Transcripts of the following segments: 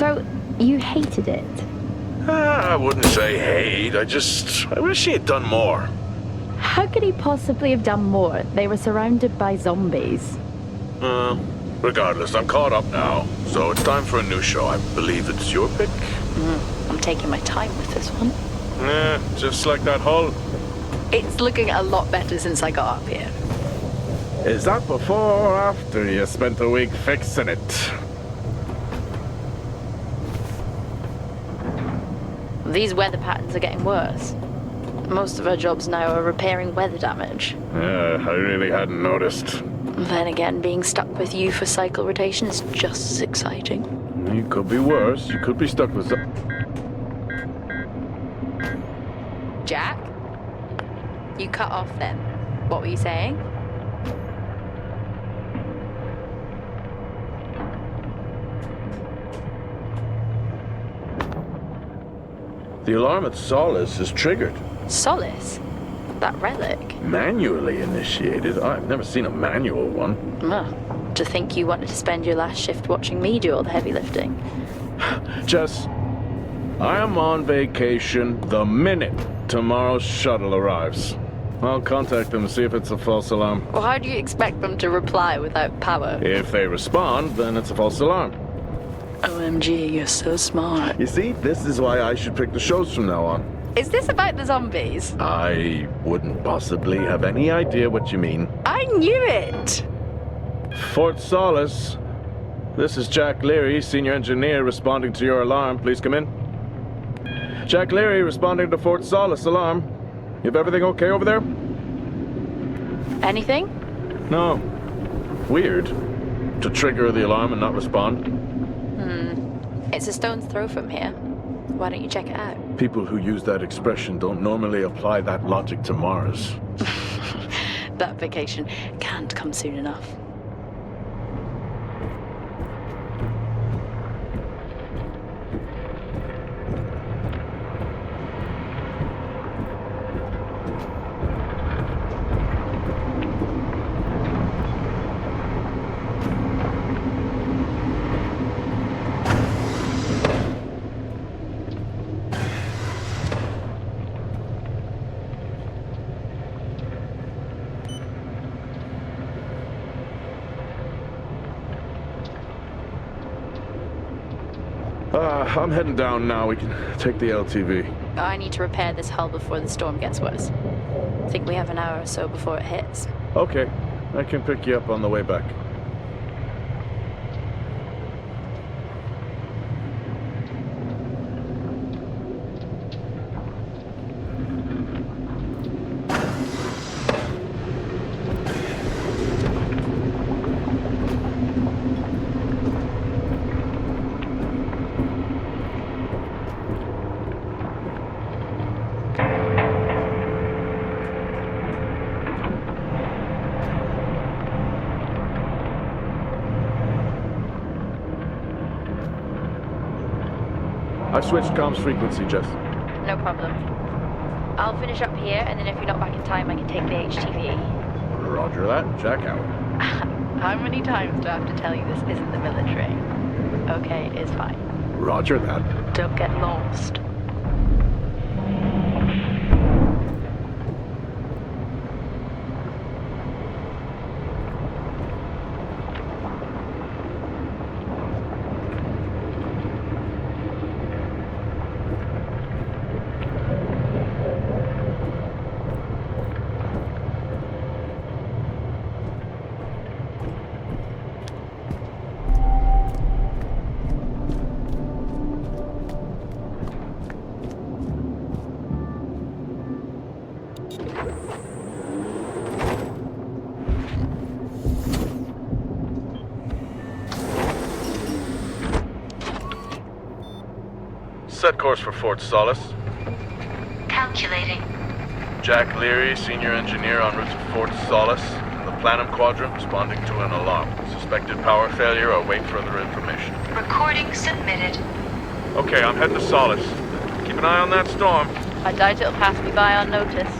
So, you hated it? I wouldn't say hate. I wish he had done more. How could he possibly have done more? They were surrounded by zombies. Regardless, I'm caught up now. So it's time for a new show. I believe it's your pick. I'm taking my time with this one. Just like that hull. It's looking a lot better since I got up here. Is that before or after you spent a week fixing it? These weather patterns are getting worse. Most of our jobs now are repairing weather damage. Yeah, I really hadn't noticed. Then again, being stuck with you for cycle rotation is just as exciting. You could be worse. You could be stuck with Jack? You cut off then. What were you saying? The alarm at Solis is triggered. Solis? That relic? Manually initiated? I've never seen a manual one. To think you wanted to spend your last shift watching me do all the heavy lifting. Jess, I am on vacation the minute tomorrow's shuttle arrives. I'll contact them and see if it's a false alarm. Well, how do you expect them to reply without power? If they respond, then it's a false alarm. OMG, you're so smart. You see, this is why I should pick the shows from now on. Is this about the zombies? I wouldn't possibly have any idea what you mean. I knew it! Fort Solis. This is Jack Leary, senior engineer, responding to your alarm. Please come in. Jack Leary responding to Fort Solis alarm. You have everything okay over there? Anything? No. Weird. To trigger the alarm and not respond. It's a stone's throw from here. Why don't you check it out? People who use that expression don't normally apply that logic to Mars. That vacation can't come soon enough. I'm heading down now. We can take the LTV. I need to repair this hull before the storm gets worse. I think we have an hour or so before it hits. Okay. I can pick you up on the way back. I've switched comms frequency, Jess. No problem. I'll finish up here, and then if you're not back in time, I can take the HTV. Roger that. Jack out. How many times do I have to tell you this isn't the military? Okay, it's fine. Roger that. Don't get lost. Set course for Fort Solis. Calculating. Jack Leary, senior engineer en route to Fort Solis. The Planum Quadrant responding to an alarm. Suspected power failure. Await further information. Recording submitted. Okay, I'm heading to Solis. Keep an eye on that storm. I doubt it'll pass me by unnoticed.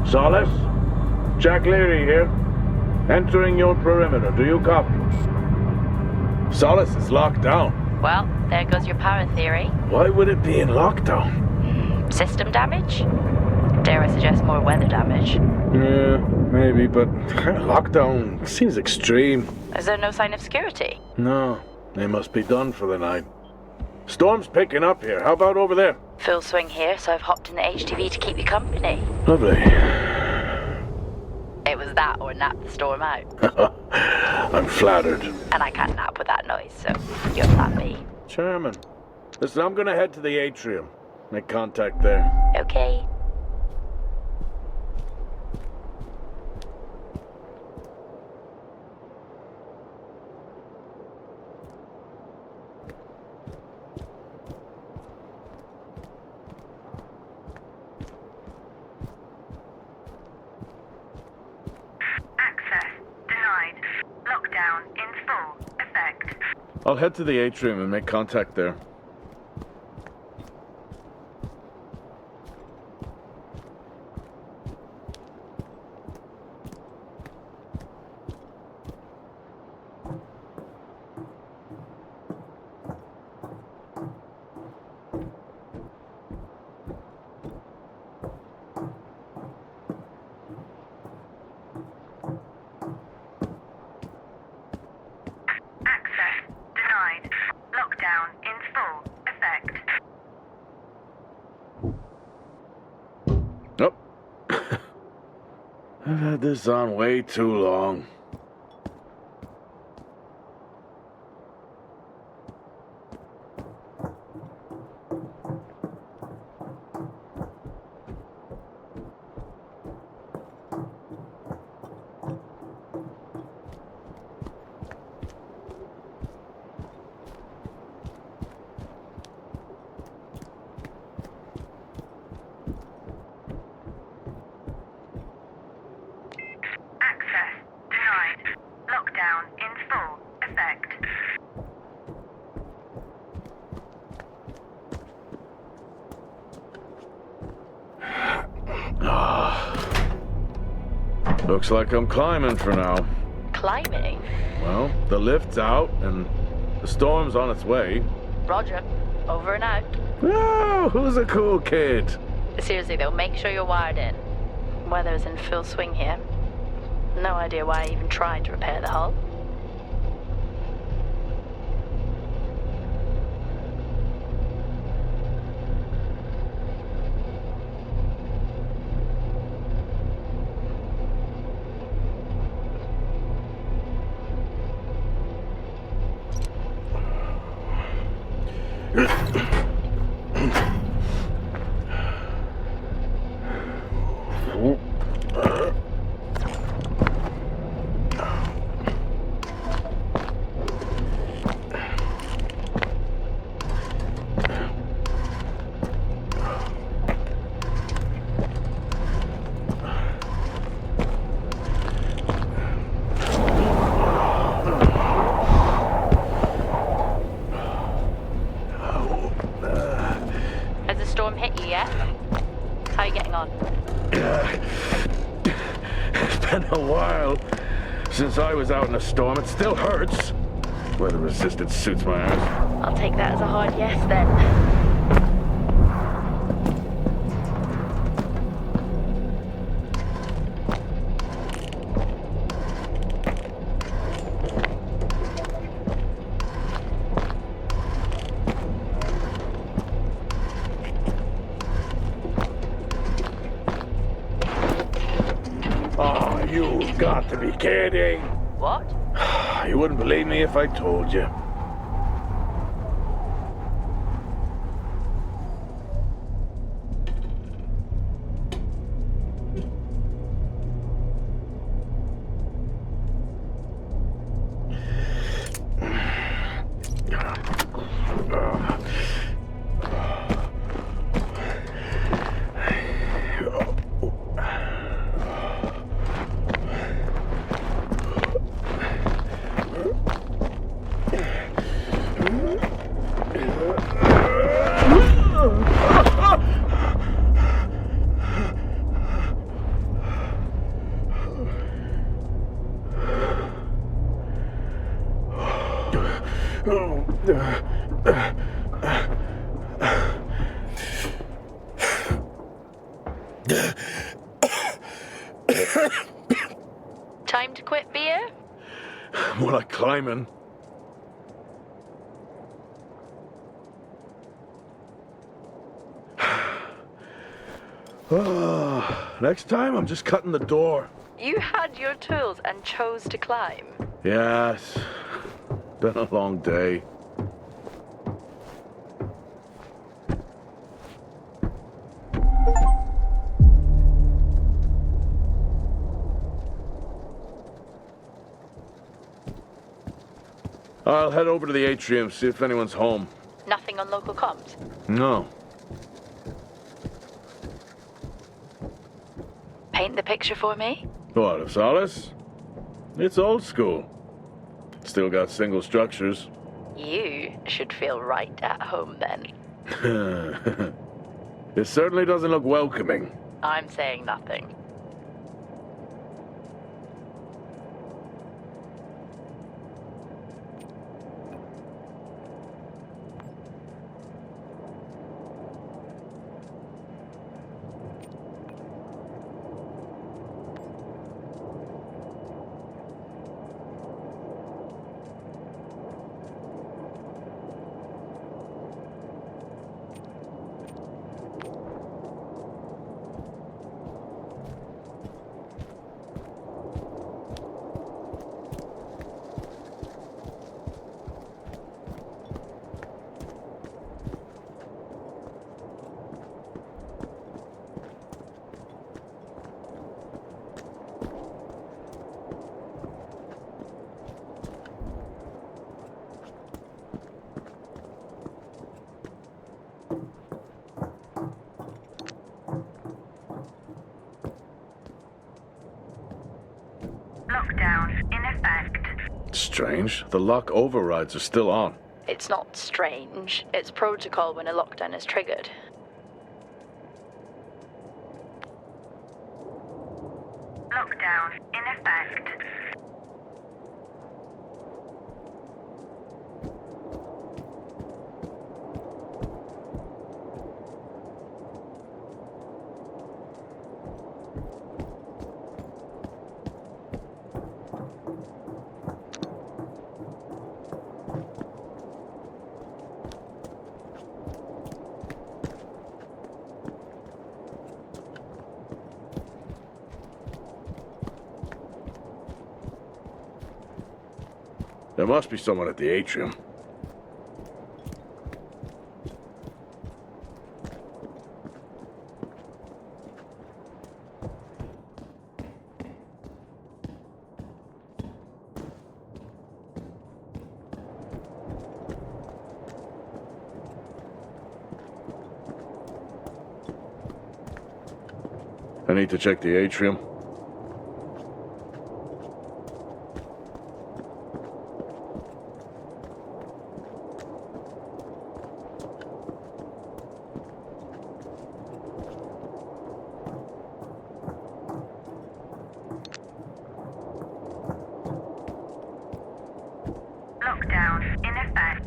Solis? Jack Leary here. Entering your perimeter. Do you copy? Solis is locked down. Well, there goes your power theory. Why would it be in lockdown? System damage? Dare I suggest more weather damage? Yeah, maybe, but lockdown seems extreme. Is there no sign of security? No, they must be done for the night. Storm's picking up here. How about over there? Full swing here, so I've hopped in the HTV to keep you company. Lovely. It was that or nap the storm out. I'm flattered. And I can't nap with that noise, so you're plan B. Charming. Listen, I'm gonna head to the atrium. Make contact there. Okay. I'll head to the atrium and make contact there. I've had this on way too long. Looks like I'm climbing for now. Climbing? Well, the lift's out and the storm's on its way. Roger. Over and out. Oh, who's a cool kid? Seriously though, make sure you're wired in. Weather is in full swing here. No idea why I even tried to repair the hull. Since I was out in a storm, it still hurts. Weather resistant suits my ass. I'll take that as a hard yes then. You've got to be kidding. What? You wouldn't believe me if I told you. Time to quit beer? More like climbing. Next time, I'm just cutting the door. You had your tools and chose to climb. Yes. Been a long day. I'll head over to the atrium, see if anyone's home. Nothing on local comms? No. Paint the picture for me? What, of Solis? It's old school. Still got single structures. You should feel right at home then. It certainly doesn't look welcoming. I'm saying nothing. Lockdown in effect. Strange. The lock overrides are still on. It's not strange. It's protocol when a lockdown is triggered. Lockdown in effect. There must be someone at the atrium. I need to check the atrium. Lockdown in effect.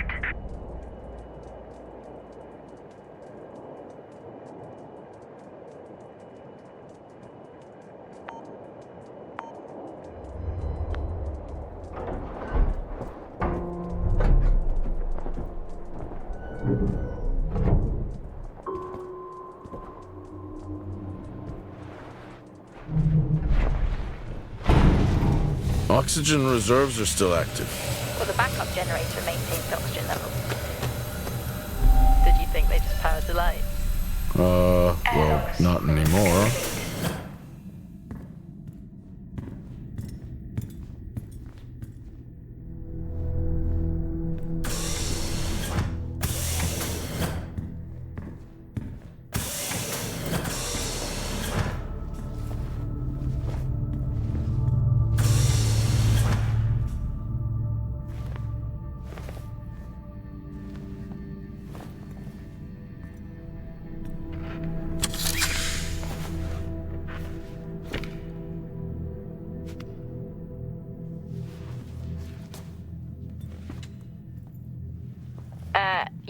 Oxygen reserves are still active. Well, the backup generator maintains the oxygen level. Did you think they just powered the lights? Well, not anymore.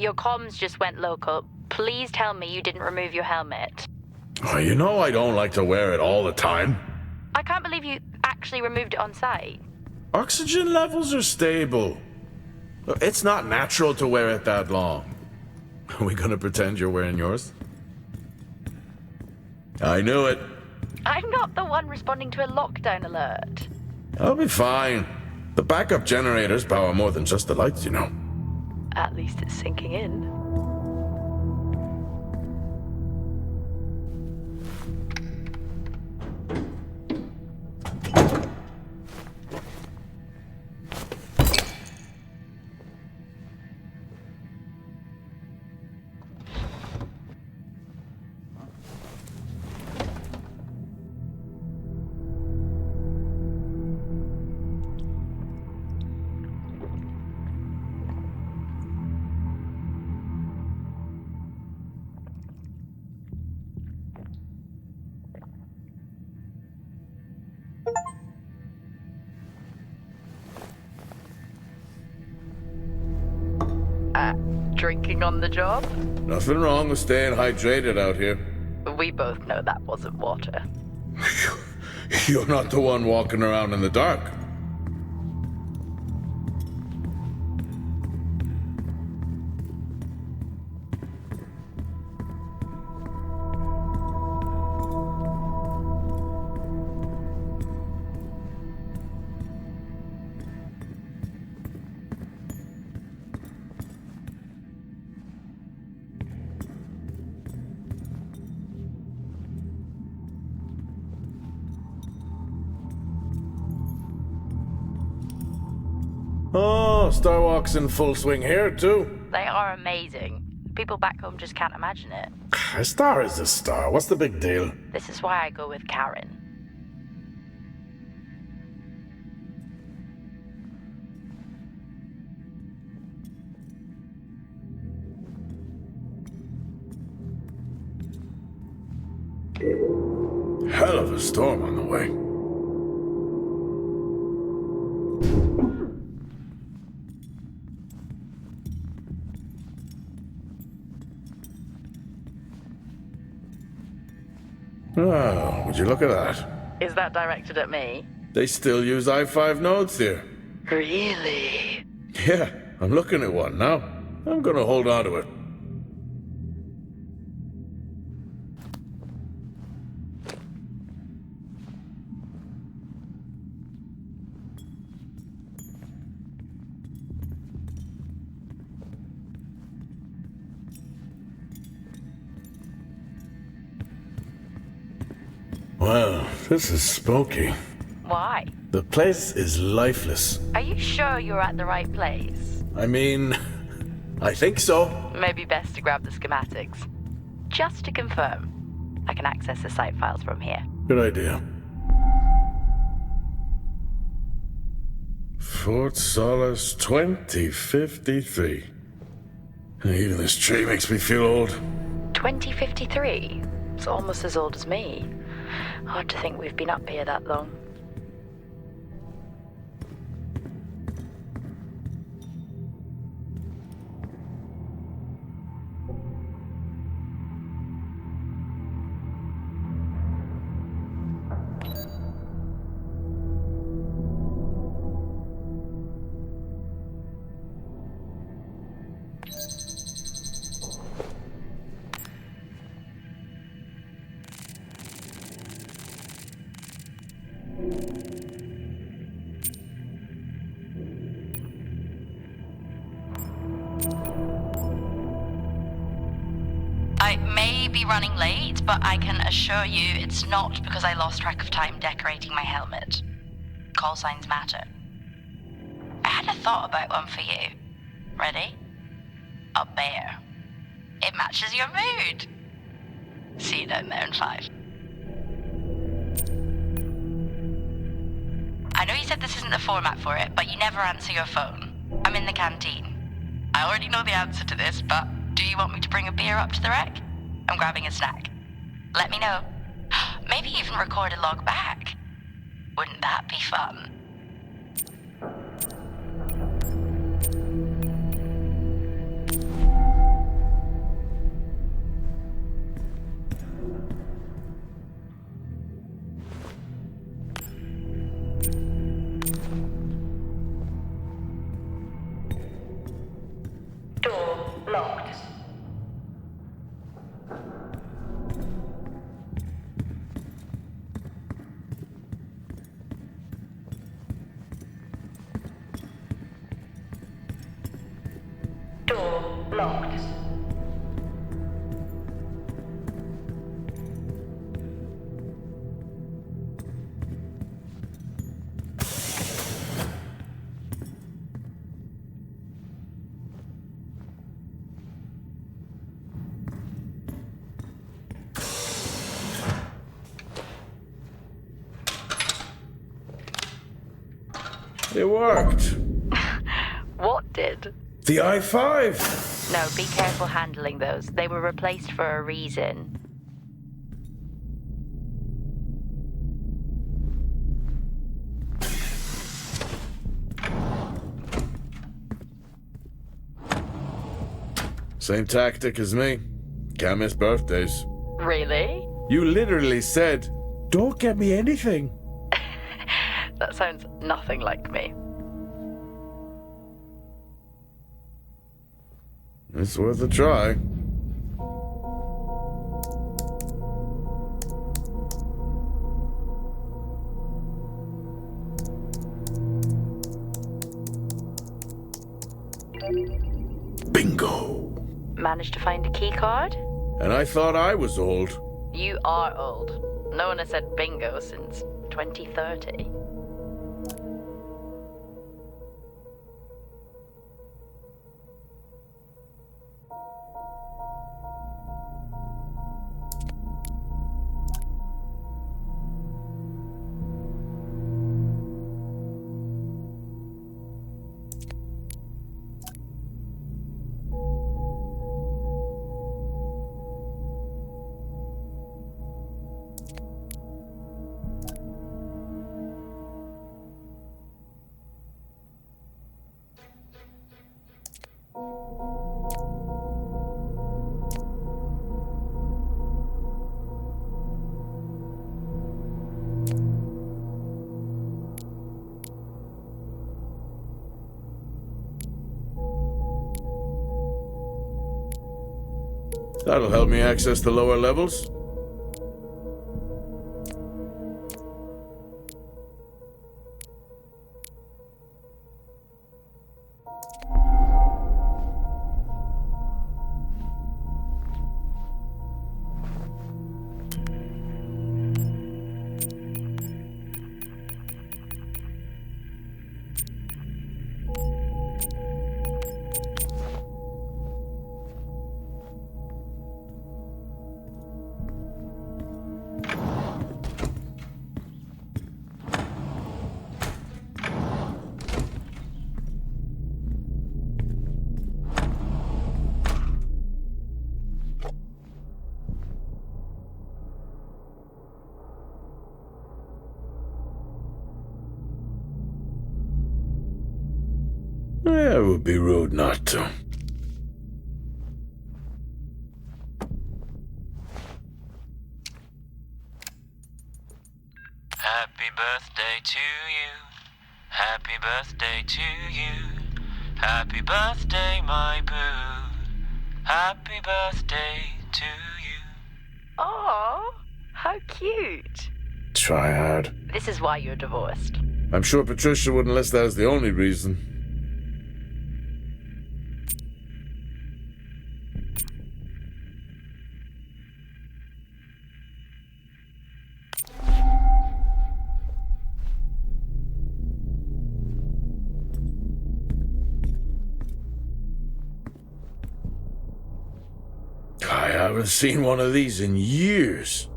your comms just went local. Please tell me you didn't remove your helmet. Oh, you know I don't like to wear it all the time. I can't believe you actually removed it on site. Oxygen levels are stable. It's not natural to wear it that long. Are we gonna pretend you're wearing yours? I knew it. I'm not the one responding to a lockdown alert. I'll be fine. The backup generators power more than just the lights, you know. At least it's sinking in. Drinking on the job? Nothing wrong with staying hydrated out here. We both know that wasn't water. You're not the one walking around in the dark. Oh, Star Walk's in full swing here, too. They are amazing. People back home just can't imagine it. A star is a star. What's the big deal? This is why I go with Karen. Hell of a storm on the way. Oh, would you look at that? Is that directed at me? They still use i5 nodes here. Really? Yeah, I'm looking at one now. I'm gonna hold on to it. Well, this is spooky. Why? The place is lifeless. Are you sure you're at the right place? I mean, I think so. Maybe best to grab the schematics. Just to confirm, I can access the site files from here. Good idea. Fort Solis 2053. Even this tree makes me feel old. 2053? It's almost as old as me. Hard to think we've been up here that long. I may be running late, but I can assure you it's not because I lost track of time decorating my helmet. Call signs matter. I had a thought about one for you. Ready? A bear. It matches your mood. See you down there in 5. I know you said this isn't the format for it, but you never answer your phone. I'm in the canteen. I already know the answer to this, but do you want me to bring a beer up to the wreck? I'm grabbing a snack. Let me know. Maybe even record a log back. Wouldn't that be fun? locked. It worked. What did? The i5. No, be careful handling those. They were replaced for a reason. Same tactic as me. Can't miss birthdays. Really? You literally said, "Don't get me anything." That sounds nothing like me. It's worth a try. Bingo! Managed to find a key card? And I thought I was old. You are old. No one has said bingo since 2030. That'll help me access the lower levels. Yeah, it would be rude not to. Happy birthday to you. Happy birthday to you. Happy birthday, my boo. Happy birthday to you. Oh, how cute. Try hard. This is why you're divorced. I'm sure Patricia wouldn't list that as the only reason. I haven't seen one of these in years.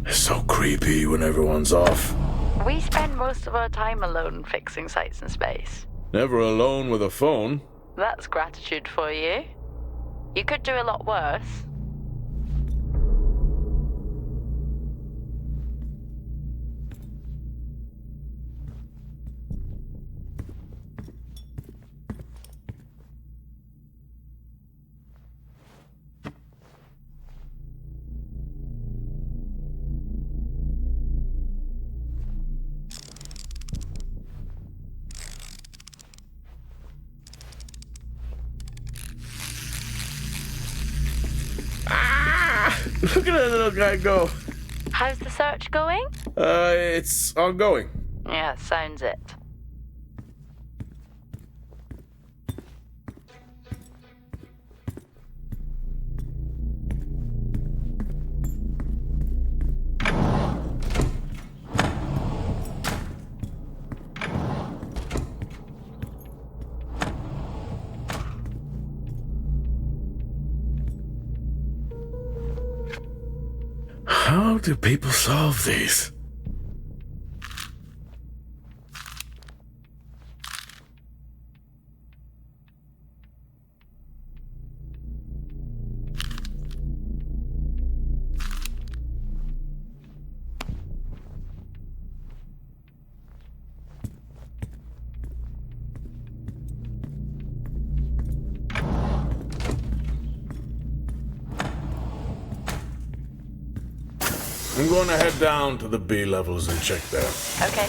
It's so creepy when everyone's off. We spend most of our time alone fixing sights in space. Never alone with a phone. That's gratitude for you. You could do a lot worse. Look at that little guy go. How's the search going? It's ongoing. Yeah, sounds it. How do people solve these? I'm going to head down to the B levels and check there. Okay.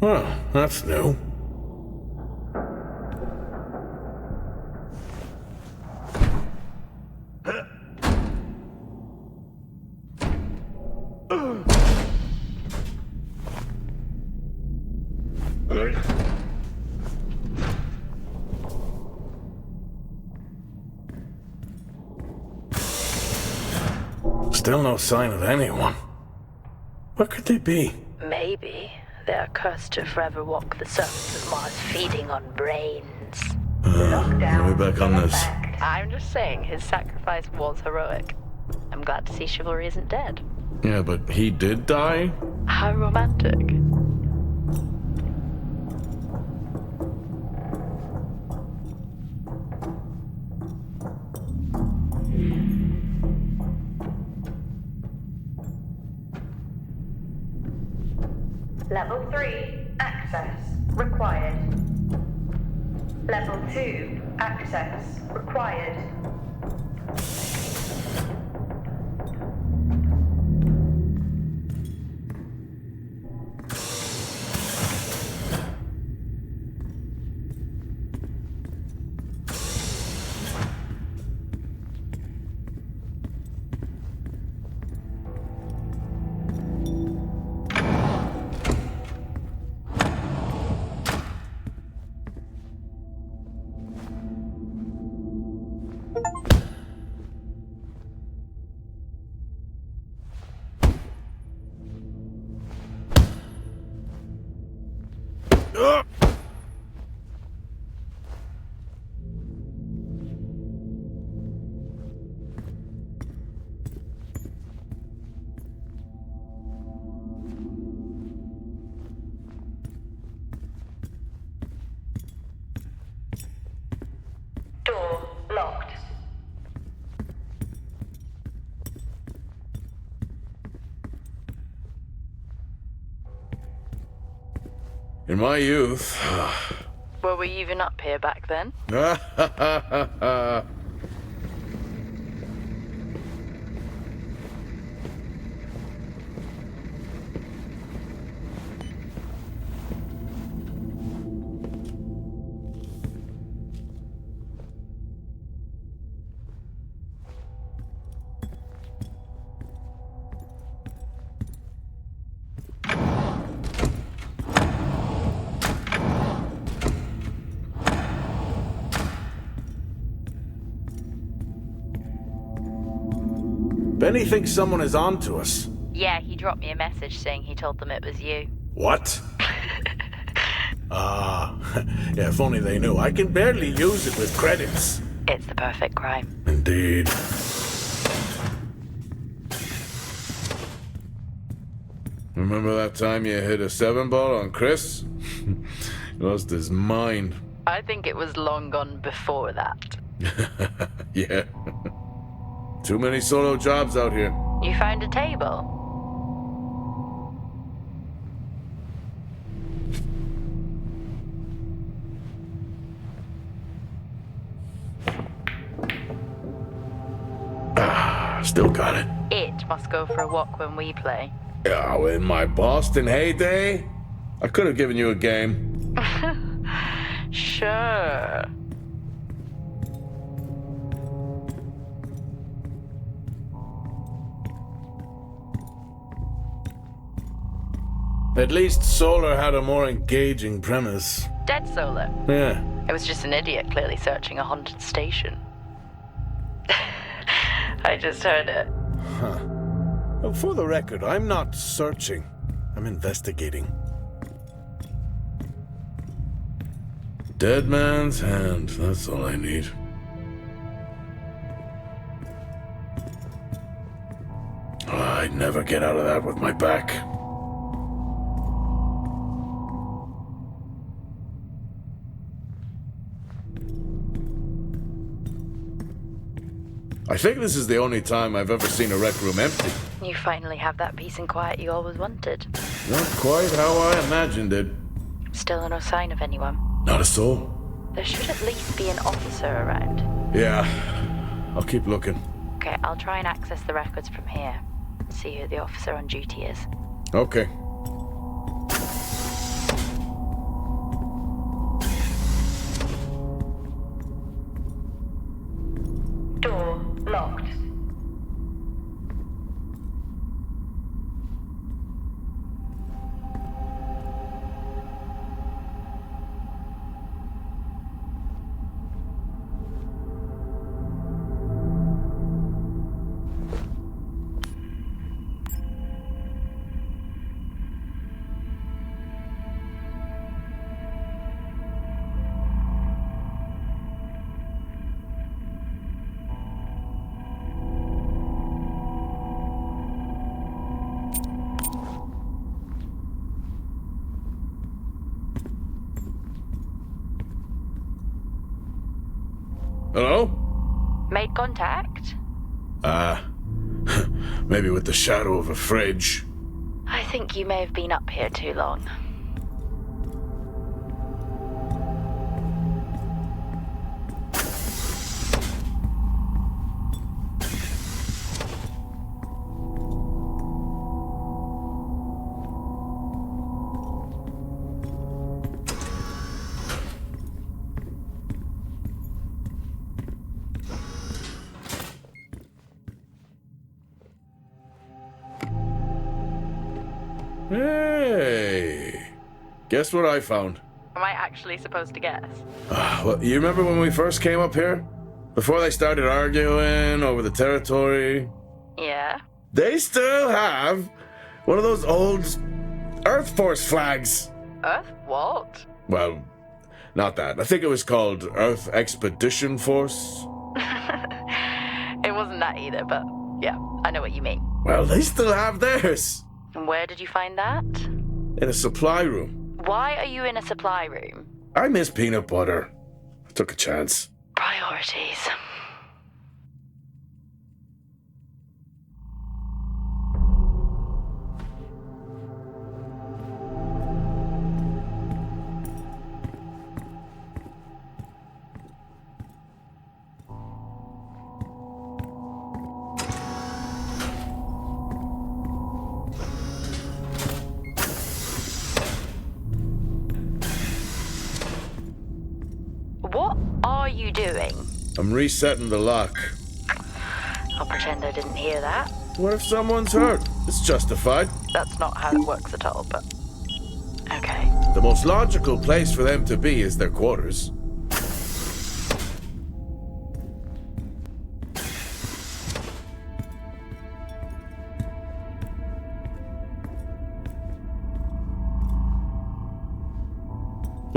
Well, that's new. Still no sign of anyone. Where could they be? Maybe they're cursed to forever walk the surface of Mars, feeding on brains. We're back on this. I'm just saying, his sacrifice was heroic. I'm glad to see chivalry isn't dead. Yeah, but he did die? How romantic. Level 3, access required. Level 2, access required. Door locked. In my youth... Were we even up here back then? Benny thinks someone is on to us. Yeah, he dropped me a message saying he told them it was you. What? Yeah, if only they knew. I can barely use it with credits. It's the perfect crime. Indeed. Remember that time you hit a 7-ball on Chris? He lost his mind. I think it was long gone before that. Yeah. Too many solo jobs out here. You found a table? Still got it. It must go for a walk when we play. Oh, in my Boston heyday, I could have given you a game. Sure. At least Solar had a more engaging premise. Dead Solar. Yeah. I was just an idiot clearly searching a haunted station. I just heard it. Huh. Well, for the record, I'm not searching. I'm investigating. Dead man's hand. That's all I need. Oh, I'd never get out of that with my back. I think this is the only time I've ever seen a rec room empty. You finally have that peace and quiet you always wanted. Not quite how I imagined it. Still no sign of anyone. Not a soul. There should at least be an officer around. Yeah, I'll keep looking. Okay, I'll try and access the records from here. See who the officer on duty is. Okay. Door locked. Hello? Made contact? Maybe with the shadow of a fridge. I think you may have been up here too long. Hey! Guess what I found? Am I actually supposed to guess? Well, you remember when we first came up here? Before they started arguing over the territory? Yeah? They still have one of those old Earth Force flags. Earth what? Well, not that. I think it was called Earth Expedition Force. It wasn't that either, but yeah, I know what you mean. Well, they still have theirs. And where did you find that? In a supply room. Why are you in a supply room? I miss peanut butter. I took a chance. Priorities. What are you doing? I'm resetting the lock. I'll pretend I didn't hear that. What if someone's hurt? It's justified. That's not how it works at all, but... Okay. The most logical place for them to be is their quarters.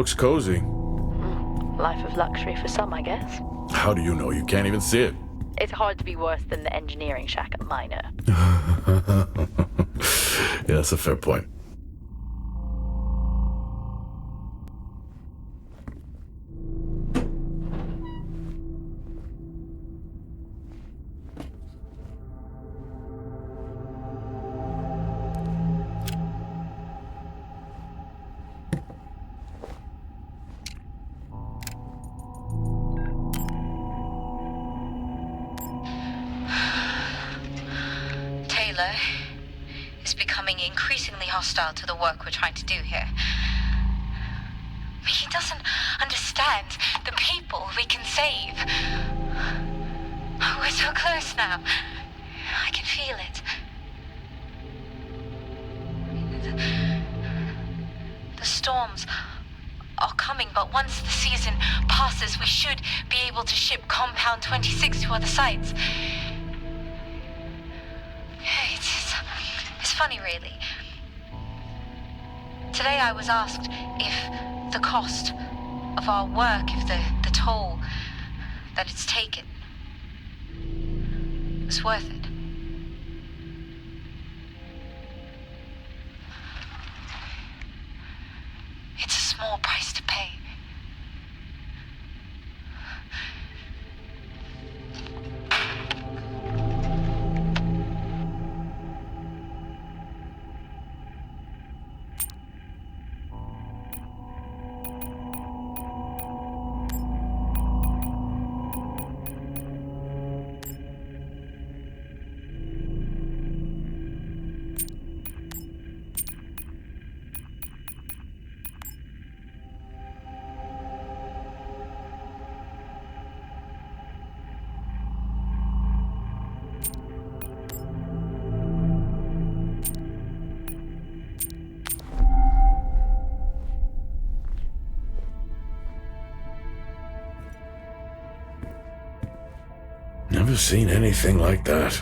Looks cozy. Life of luxury for some, I guess. How do you know? You can't even see it. It's hard to be worse than the engineering shack at Minor. Yeah, that's a fair point. Is becoming increasingly hostile to the work we're trying to do here. He doesn't understand the people we can save. We're so close now. I can feel it. The storms are coming, but once the season passes, we should be able to ship Compound 26 to other sites. It's funny, really. Today I was asked if the cost of our work, if the toll that it's taken was worth it. It's a small price to pay. Never seen anything like that.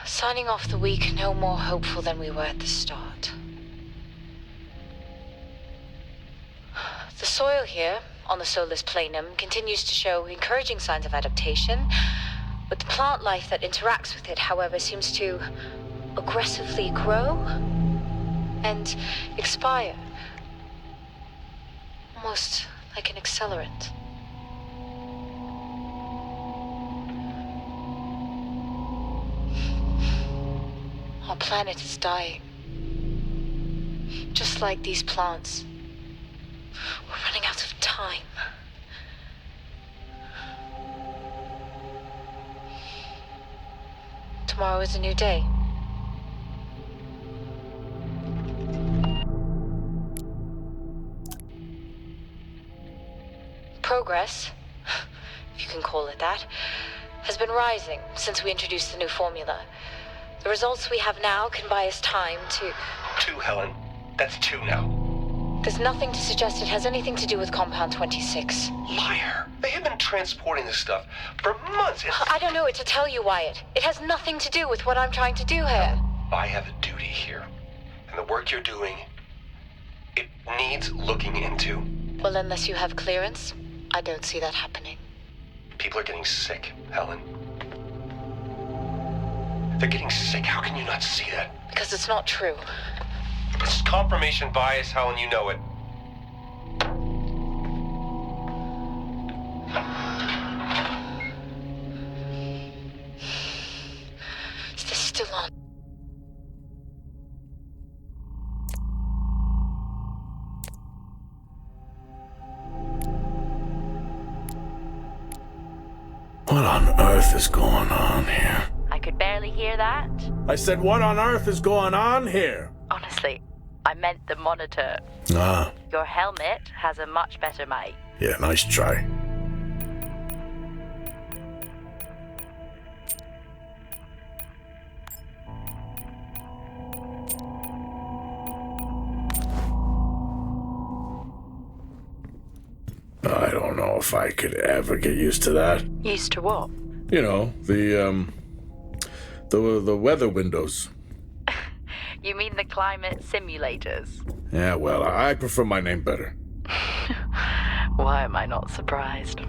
Signing off the week no more hopeful than we were at the start. The soil here, on the Solis planum, continues to show encouraging signs of adaptation, but the plant life that interacts with it, however, seems to aggressively grow and expire. Almost like an accelerant. Our planet is dying. Just like these plants. We're running out of time. Tomorrow is a new day. Progress, if you can call it that, has been rising since we introduced the new formula. The results we have now can buy us time to... 2, Helen. That's 2 now. There's nothing to suggest it has anything to do with Compound 26. Liar. They have been transporting this stuff for months. I don't know what to tell you, Wyatt. It has nothing to do with what I'm trying to do here. I have a duty here. And the work you're doing, it needs looking into. Well, unless you have clearance, I don't see that happening. People are getting sick, Helen. They're getting sick. How can you not see that? Because it's not true. This is confirmation bias, Helen. You know it. Is this still on? What on earth is going on here? I could barely hear that. I said, what on earth is going on here? Honestly, I meant the monitor. Ah, Your helmet has a much better mic. yeah, nice try. I don't know if I could ever get used to that. Used to what? You know, the weather windows. You mean the climate simulators? Yeah, well, I prefer my name better. Why am I not surprised?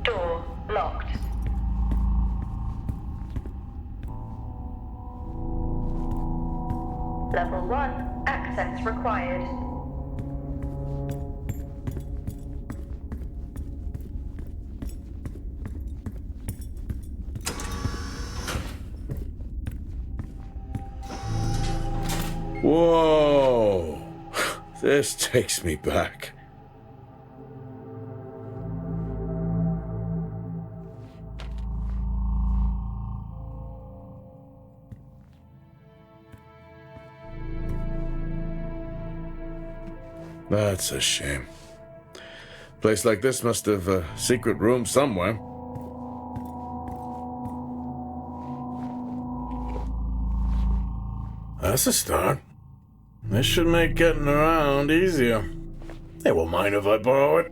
Door locked. Level 1, access required. Whoa! This takes me back. That's a shame. Place like this must have a secret room somewhere. That's a start. This should make getting around easier. They won't mind if I borrow it.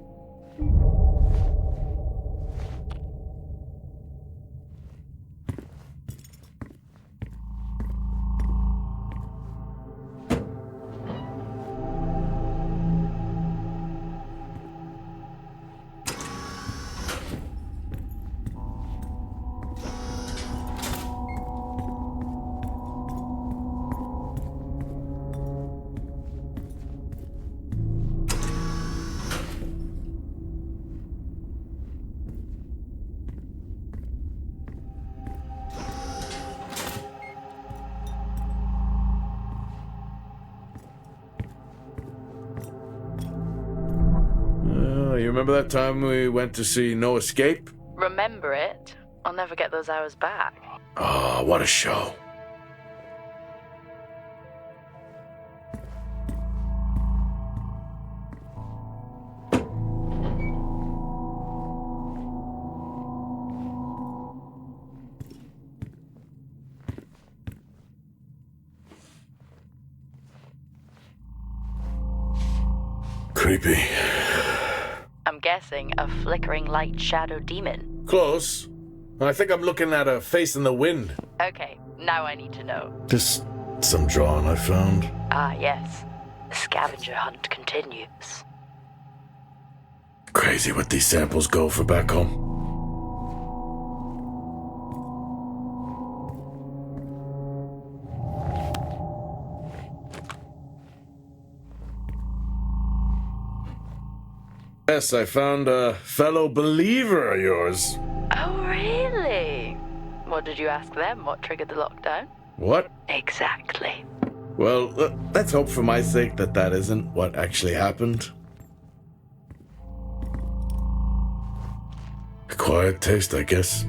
You remember that time we went to see No Escape? Remember it? I'll never get those hours back. Oh, what a show. Creepy. I'm guessing a flickering light shadow demon. Close. I think I'm looking at a face in the wind. Okay, Now I need to know. Just some drawing I found. Ah, yes. The scavenger hunt continues. Crazy what these samples go for back home. Yes, I found a fellow believer of yours. Oh, really? What did you ask them? What triggered the lockdown? What? Exactly. Well, let's hope for my sake that that isn't what actually happened. Acquired taste, I guess.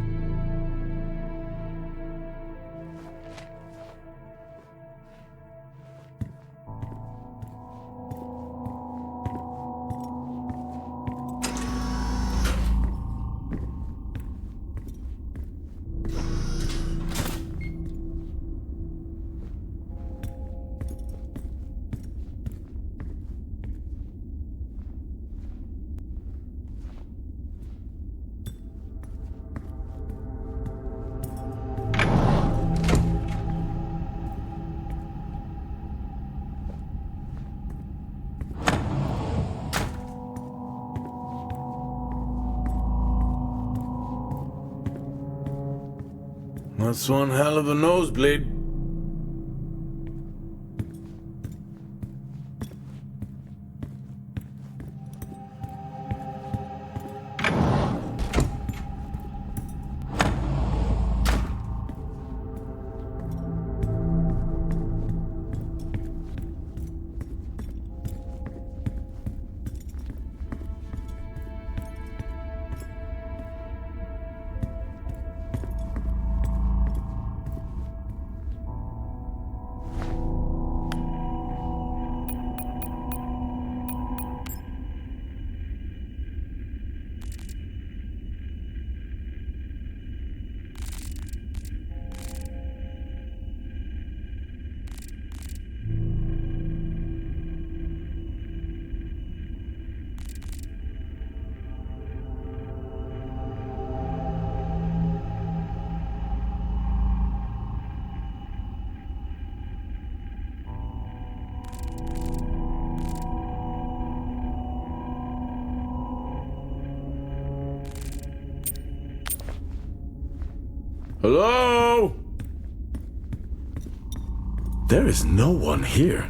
That's one hell of a nosebleed. Hello? There is no one here.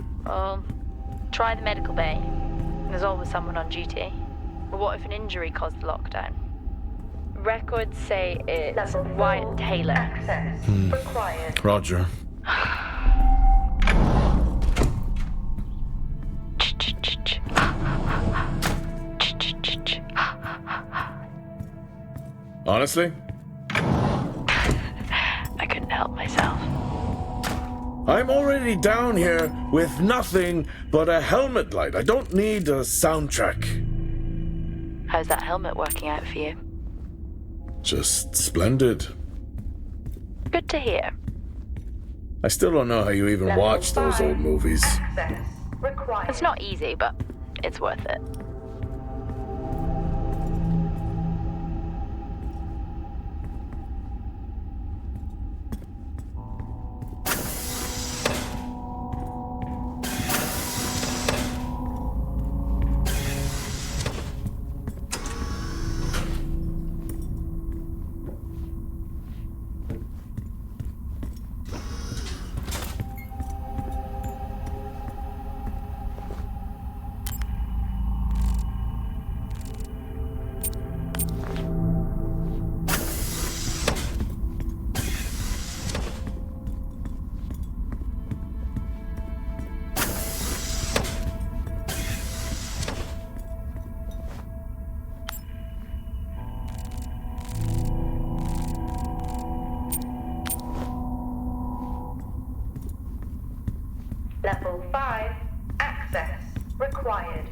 Try the medical bay. There's always someone on duty. But what if an injury caused the lockdown? Records say it's Level 4, Wyatt Taylor. Access required. Roger. Honestly? I couldn't help myself. I'm already down here with nothing but a helmet light. I don't need a soundtrack. How's that helmet working out for you? Just splendid. Good to hear. I still don't know how you even Level watch those 5, old movies. Access required. It's not easy, but it's worth it. Level 5, access required.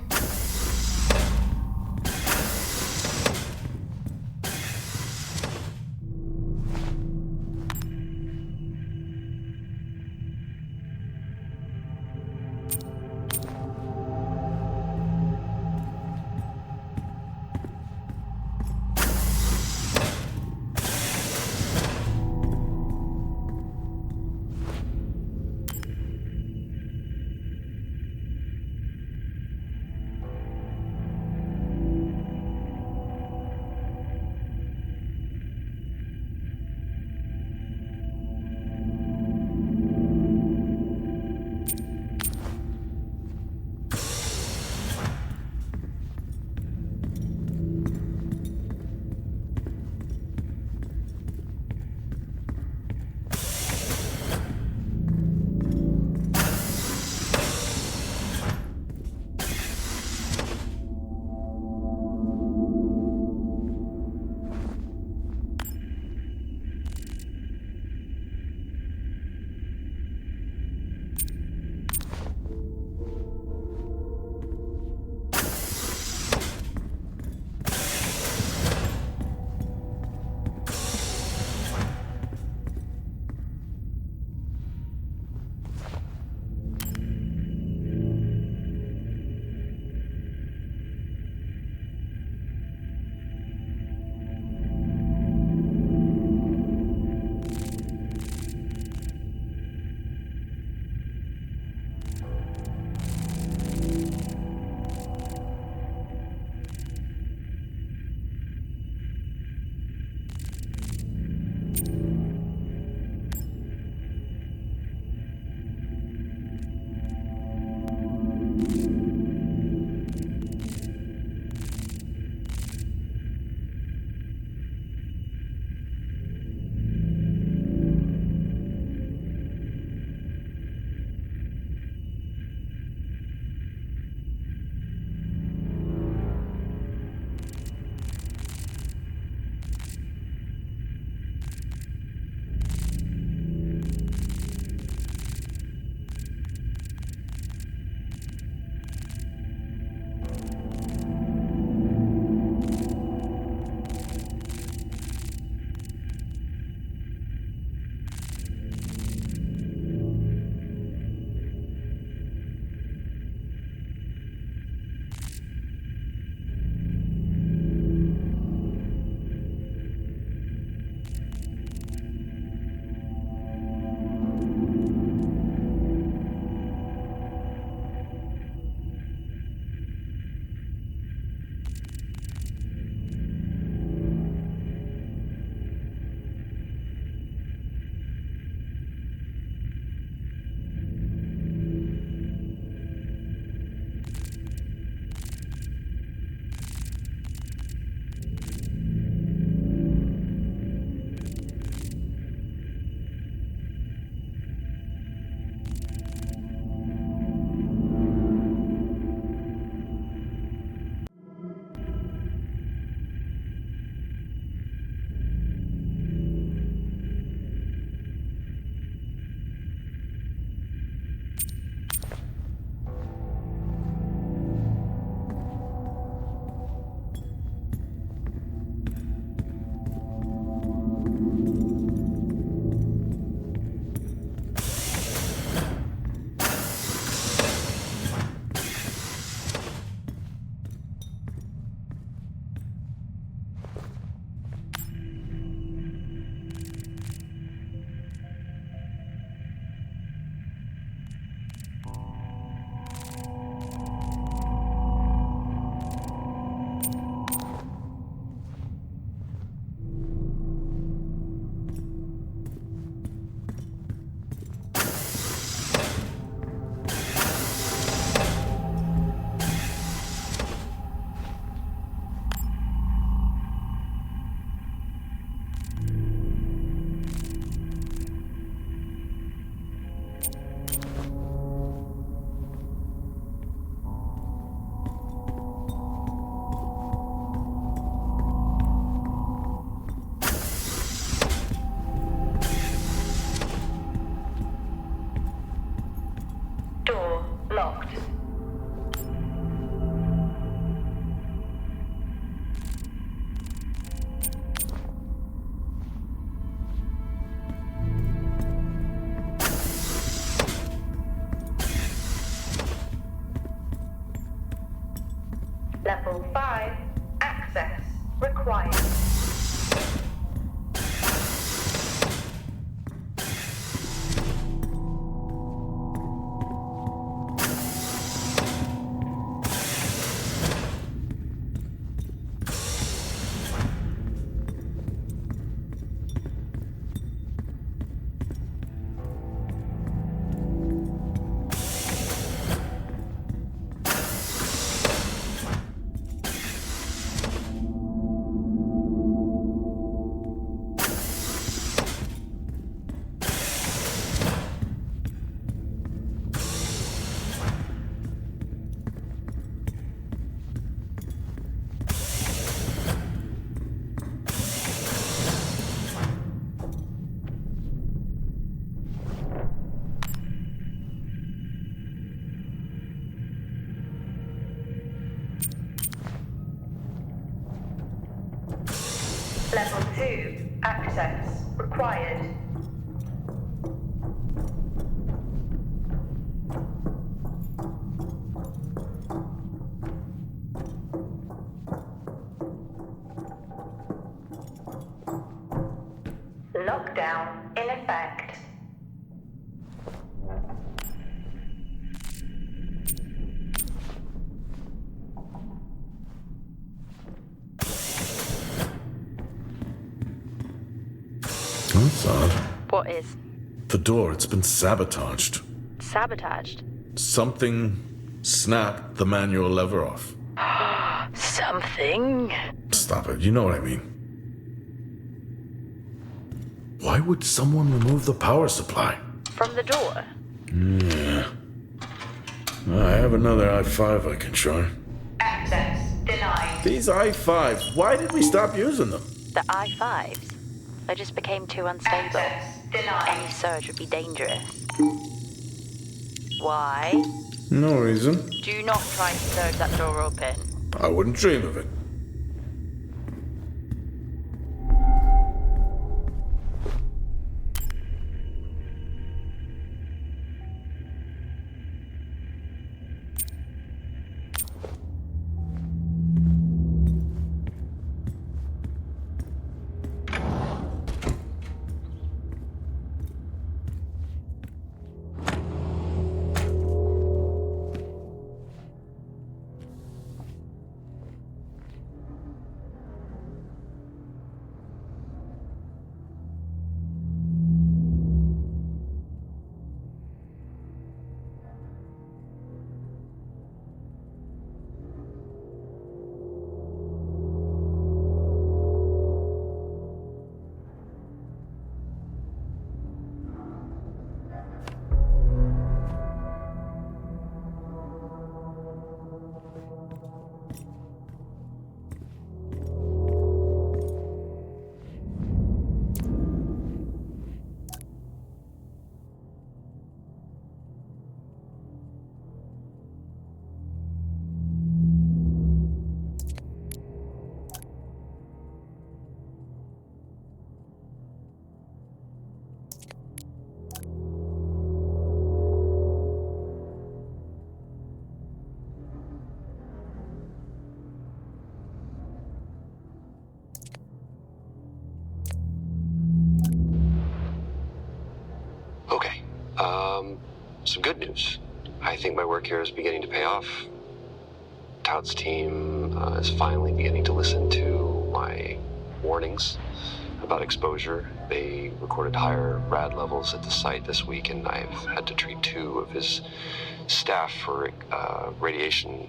locked. Level 5, access required. Level 2, access required. Lockdown in effect. That's odd. What is? The door, it's been sabotaged. Sabotaged? Something snapped the manual lever off. Something? Stop it, you know what I mean. Why would someone remove the power supply? From the door? Yeah. I have another i5 I can try. Access denied. These i5s, why did we stop using them? The i5s? They just became too unstable. Access denied. Any surge would be dangerous. Why? No reason. Do not try to surge that door open. I wouldn't dream of it. Some good news. I think my work here is beginning to pay off. Tout's team is finally beginning to listen to my warnings about exposure. They recorded higher rad levels at the site this week, and I've had to treat 2 of his staff for radiation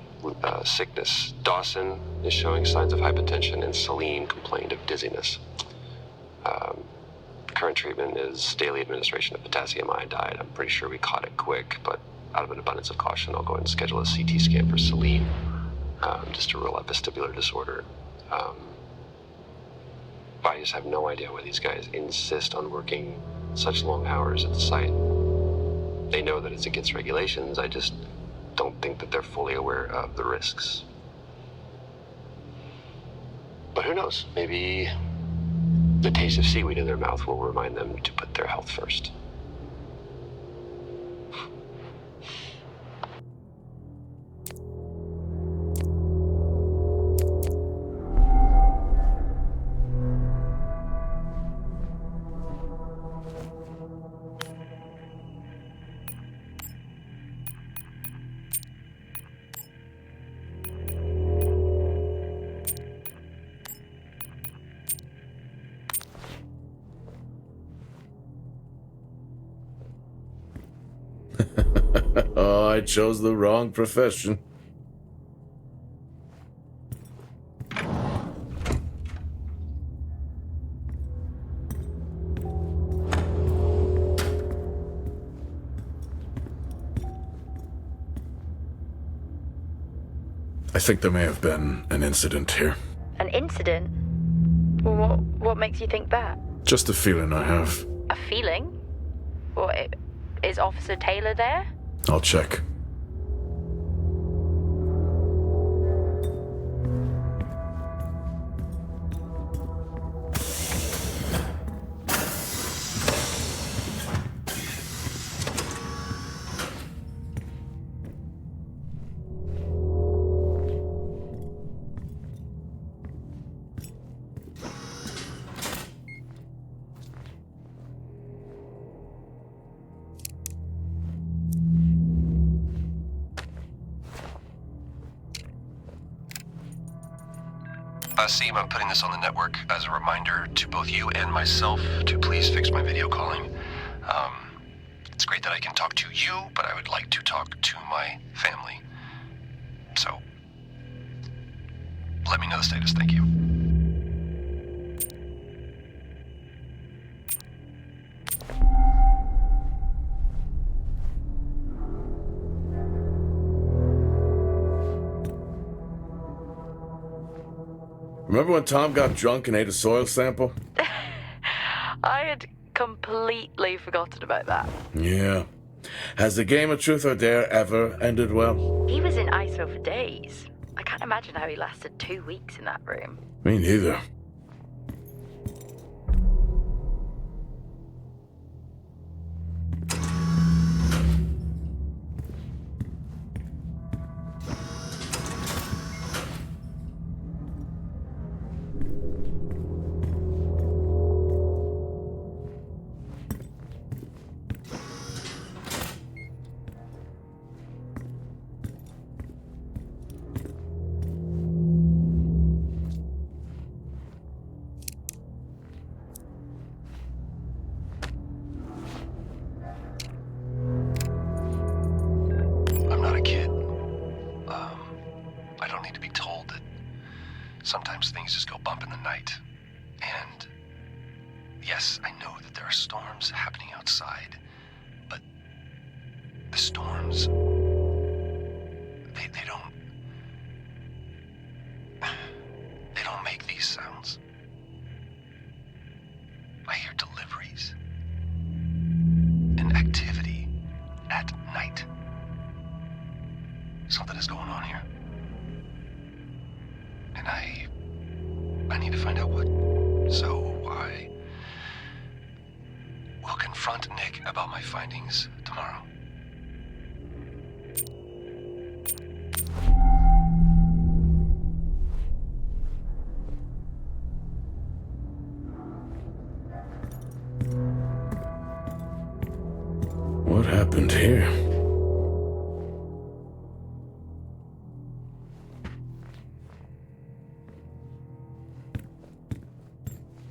sickness. Dawson is showing signs of hypotension, and Celine complained of dizziness. Current treatment is daily administration of potassium iodide. I'm pretty sure we caught it quick, but out of an abundance of caution, I'll go ahead and schedule a CT scan for Celine, just to rule out vestibular disorder. I just have no idea why these guys insist on working such long hours at the site. They know that it's against regulations. I just don't think that they're fully aware of the risks. But who knows? Maybe the taste of seaweed in their mouth will remind them to put their health first. Oh, I chose the wrong profession. I think there may have been an incident here. An incident? What makes you think that? Just a feeling I have. A feeling? What, is Officer Taylor there? I'll check. Seem I'm putting this on the network as a reminder to both you and myself to please fix my video calling. It's great that I can talk to you, but I would like to talk to my family. So, let me know the status. Thank you. Remember when Tom got drunk and ate a soil sample? I had completely forgotten about that. Yeah. Has the game of Truth or Dare ever ended well? He was in ISO for days. I can't imagine how he lasted 2 weeks in that room. Me neither. Sometimes things just go bump in the night. And yes, I know that there are storms happening outside, but the storms, they don't make these sounds. I hear deliveries and activity at night. Something is going on here. And I need to find out what. So I will confront Nick about my findings tomorrow. What happened here?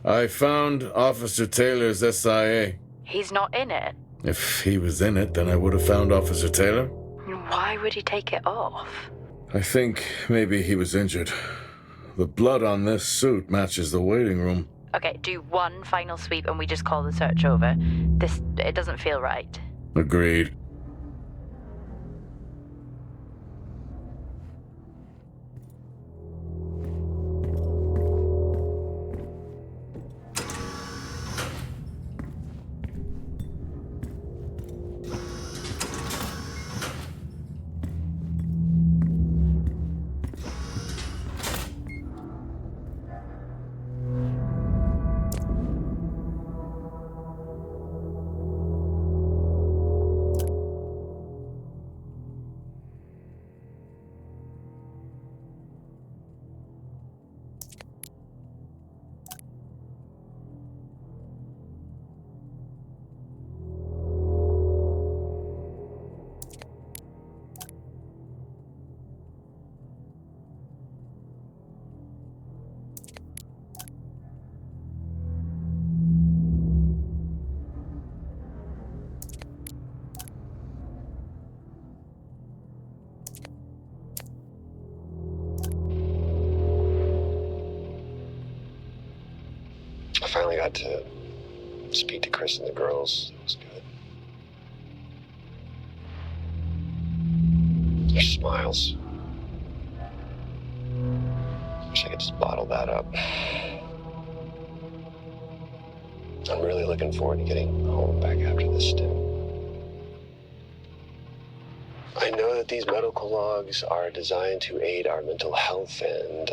I found Officer Taylor's SIA. He's not in it. If he was in it, then I would have found Officer Taylor. Why would he take it off? I think maybe he was injured. The blood on this suit matches the waiting room. Okay, do one final sweep and we just call the search over. It doesn't feel right. Agreed. finally got to speak to Chris and the girls. It was good. Their smiles. Wish I could just bottle that up. I'm really looking forward to getting home back after this stint. I know that these medical logs are designed to aid our mental health, and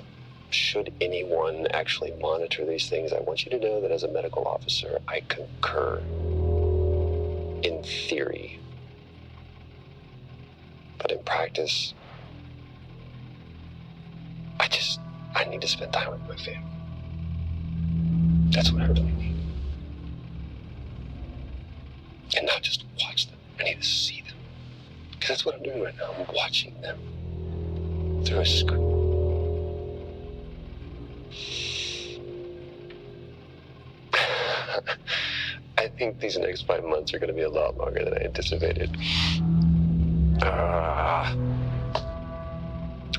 should anyone actually monitor these things, I want you to know that as a medical officer, I concur. In theory. But in practice, I need to spend time with my family. That's what I really need. And not just watch them. I need to see them. Because that's what I'm doing right now. I'm watching them through a screen. I think these next 5 months are going to be a lot longer than I anticipated.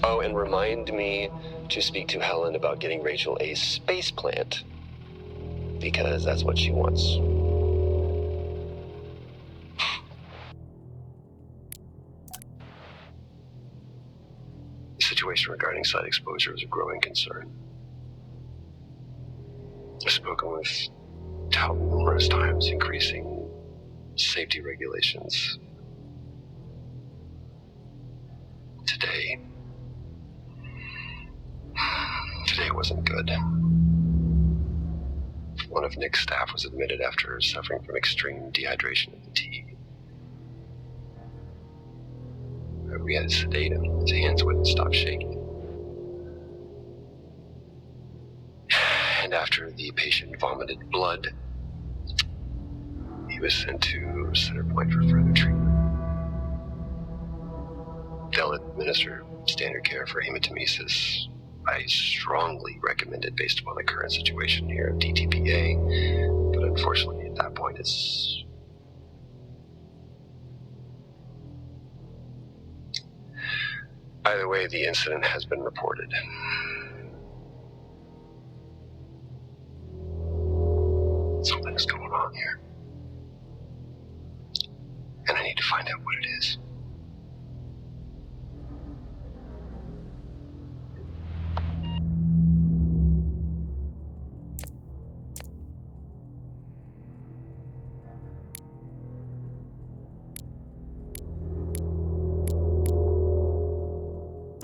Oh, and remind me to speak to Helen about getting Rachel a space plant. Because that's what she wants. The situation regarding site exposure is a growing concern. I've spoken with Talbot numerous times, increasing safety regulations. Today wasn't good. One of Nick's staff was admitted after suffering from extreme dehydration and fatigue. We had to sedate him. His hands wouldn't stop shaking. And after the patient vomited blood, he was sent to Center Point for further treatment. They'll administer standard care for hematemesis. I strongly recommend it based upon the current situation here of DTPA, but unfortunately at that point it's... Either way, the incident has been reported. Something's going on here. And I need to find out what it is.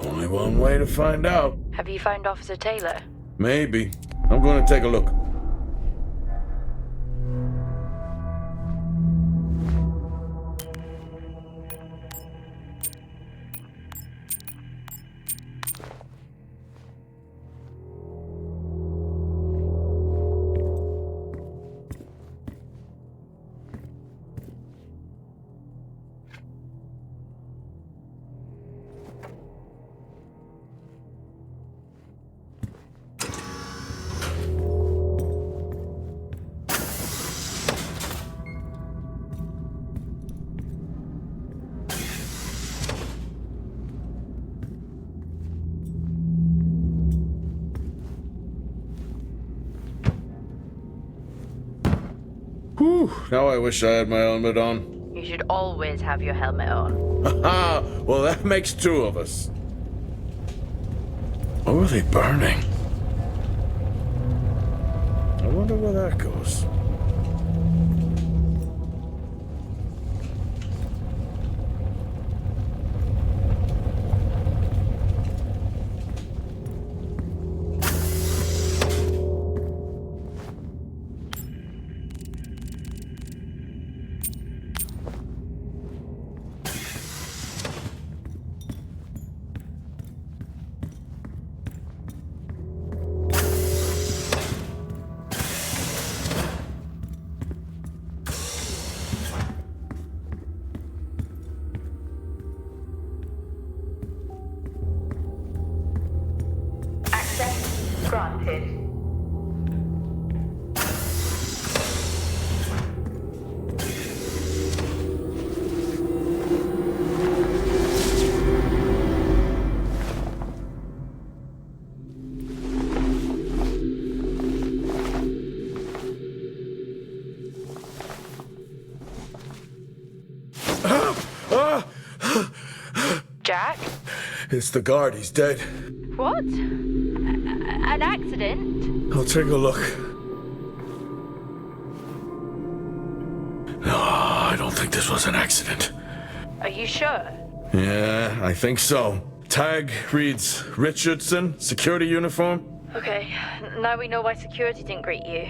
Only one way to find out. Have you found Officer Taylor? Maybe. I'm going to take a look. Whew, now I wish I had my helmet on. You should always have your helmet on. Haha, well that makes two of us. What were they burning? I wonder where that goes. Granted. It's the guard. He's dead. What? An accident? I'll take a look. No, I don't think this was an accident. Are you sure? Yeah, I think so. Tag reads Richardson, security uniform. Okay, now we know why security didn't greet you.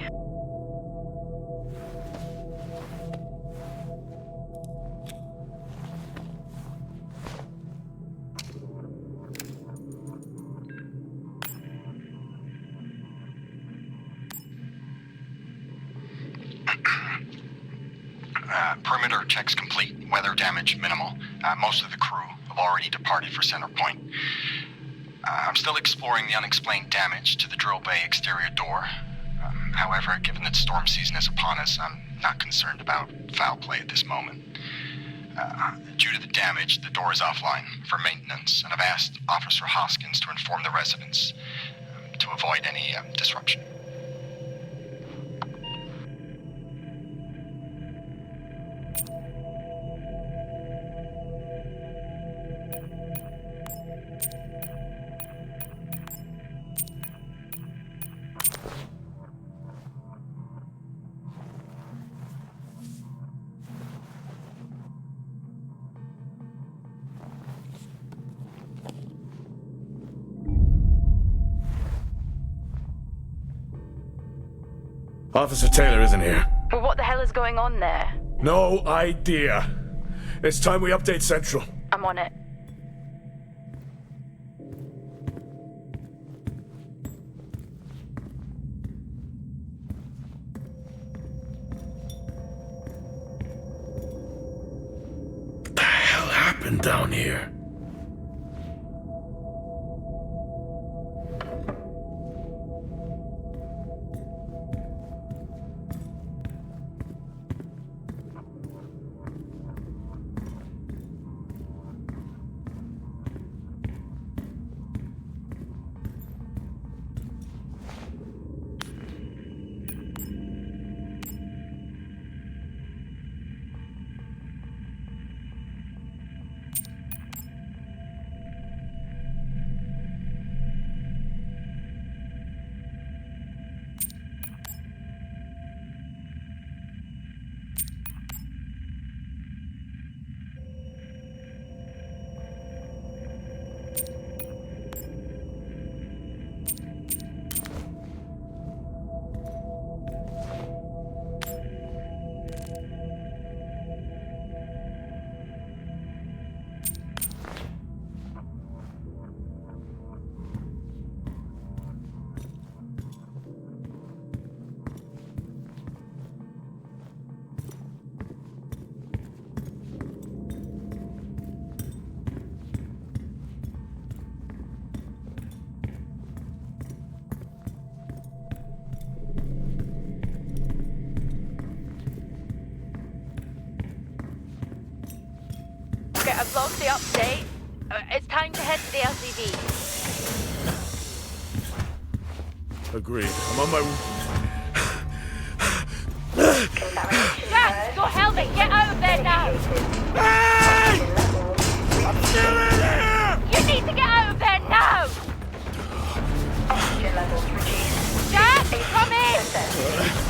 Perimeter checks complete. Weather damage minimal. Most of the crew have already departed for Center Point. I'm still exploring the unexplained damage to the drill bay exterior door. However, given that storm season is upon us, I'm not concerned about foul play at this moment. Due to the damage, the door is offline for maintenance, and I've asked Officer Hoskins to inform the residents to avoid any disruption. Officer Taylor isn't here. Well, what the hell is going on there? No idea. It's time we update Central. I'm on it. What the hell happened down here? I've logged the update. It's time to head to the LCD. Agreed. I'm on my... Jack, your helmet! Get out of there now! Hey! I'm still in here! You need to get out of there now! Oxygen levels reduced. Jack, come in!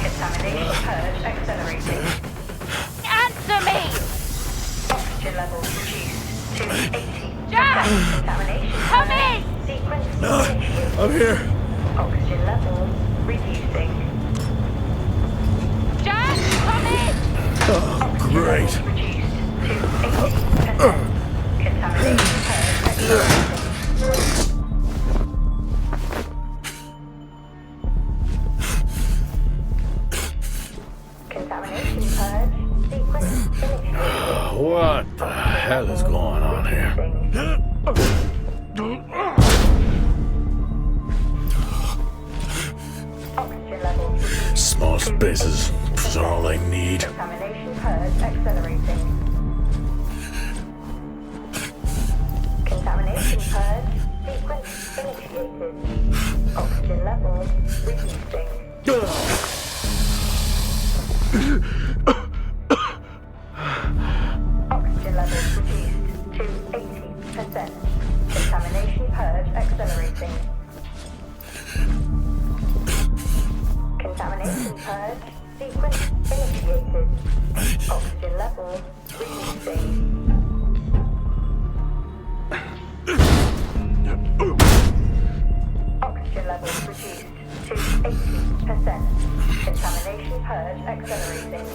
Contamination purge accelerating. Answer me! Oxygen levels reduced to 80. Jack! Contamination Come in! Sequence initiated. I'm here. Oxygen levels reducing. Jack, come in! Oh, great. Reduced to 80%. Contamination purge accelerating. Contamination purge sequence initiated. What the hell is going on here? Oxygen levels Small spaces. That's all I need. contamination purge accelerating. Contamination purge sequence initiated. Oxygen levels reducing. Oxygen levels reduced to 80%. purge accelerating.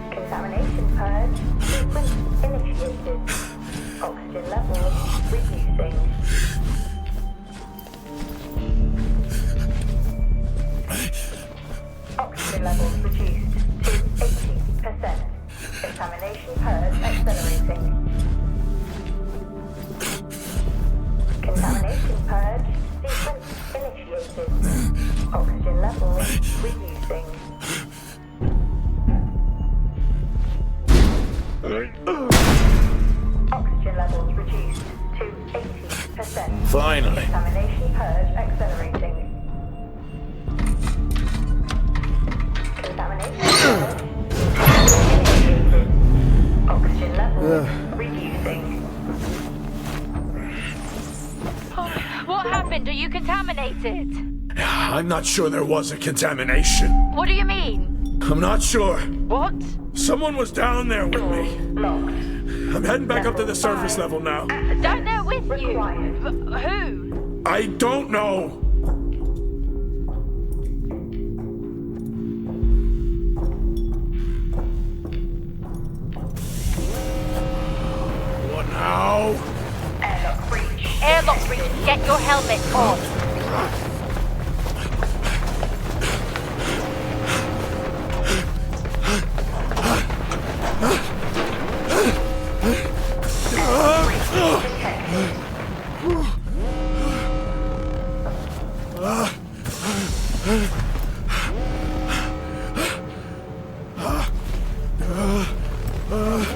Contamination purge sequence initiated. Oxygen levels reducing. Oxygen levels reduced to 80%. Contamination purge accelerating. Contamination purge sequence initiated. Oxygen levels reducing. Oxygen levels reduced to 80%. Finally. Contamination purge accelerating. Contamination purge initiated. Oxygen levels reducing. What happened? Are you contaminated? I'm not sure there was a contamination. What do you mean? I'm not sure. What? Someone was down there with me. Locked. I'm heading back up to the surface level now. Down there with you? Required. Who? I don't know. What now? Airlock breach. Airlock breach. Get your helmet on.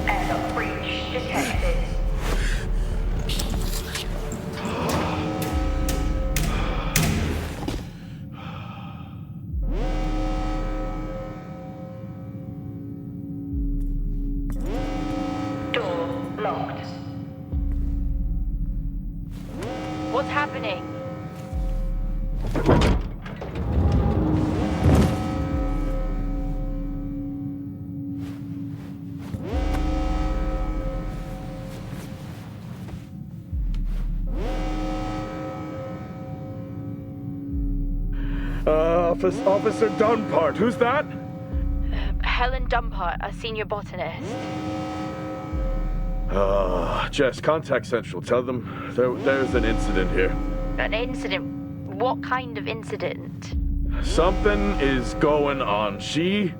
Airlock breach detected. Door locked. What's happening? Officer Dunpart, who's that? Helen Dumpart, a senior botanist. Jess, contact Central. Tell them there's an incident here. An incident? What kind of incident? Something is going on. She's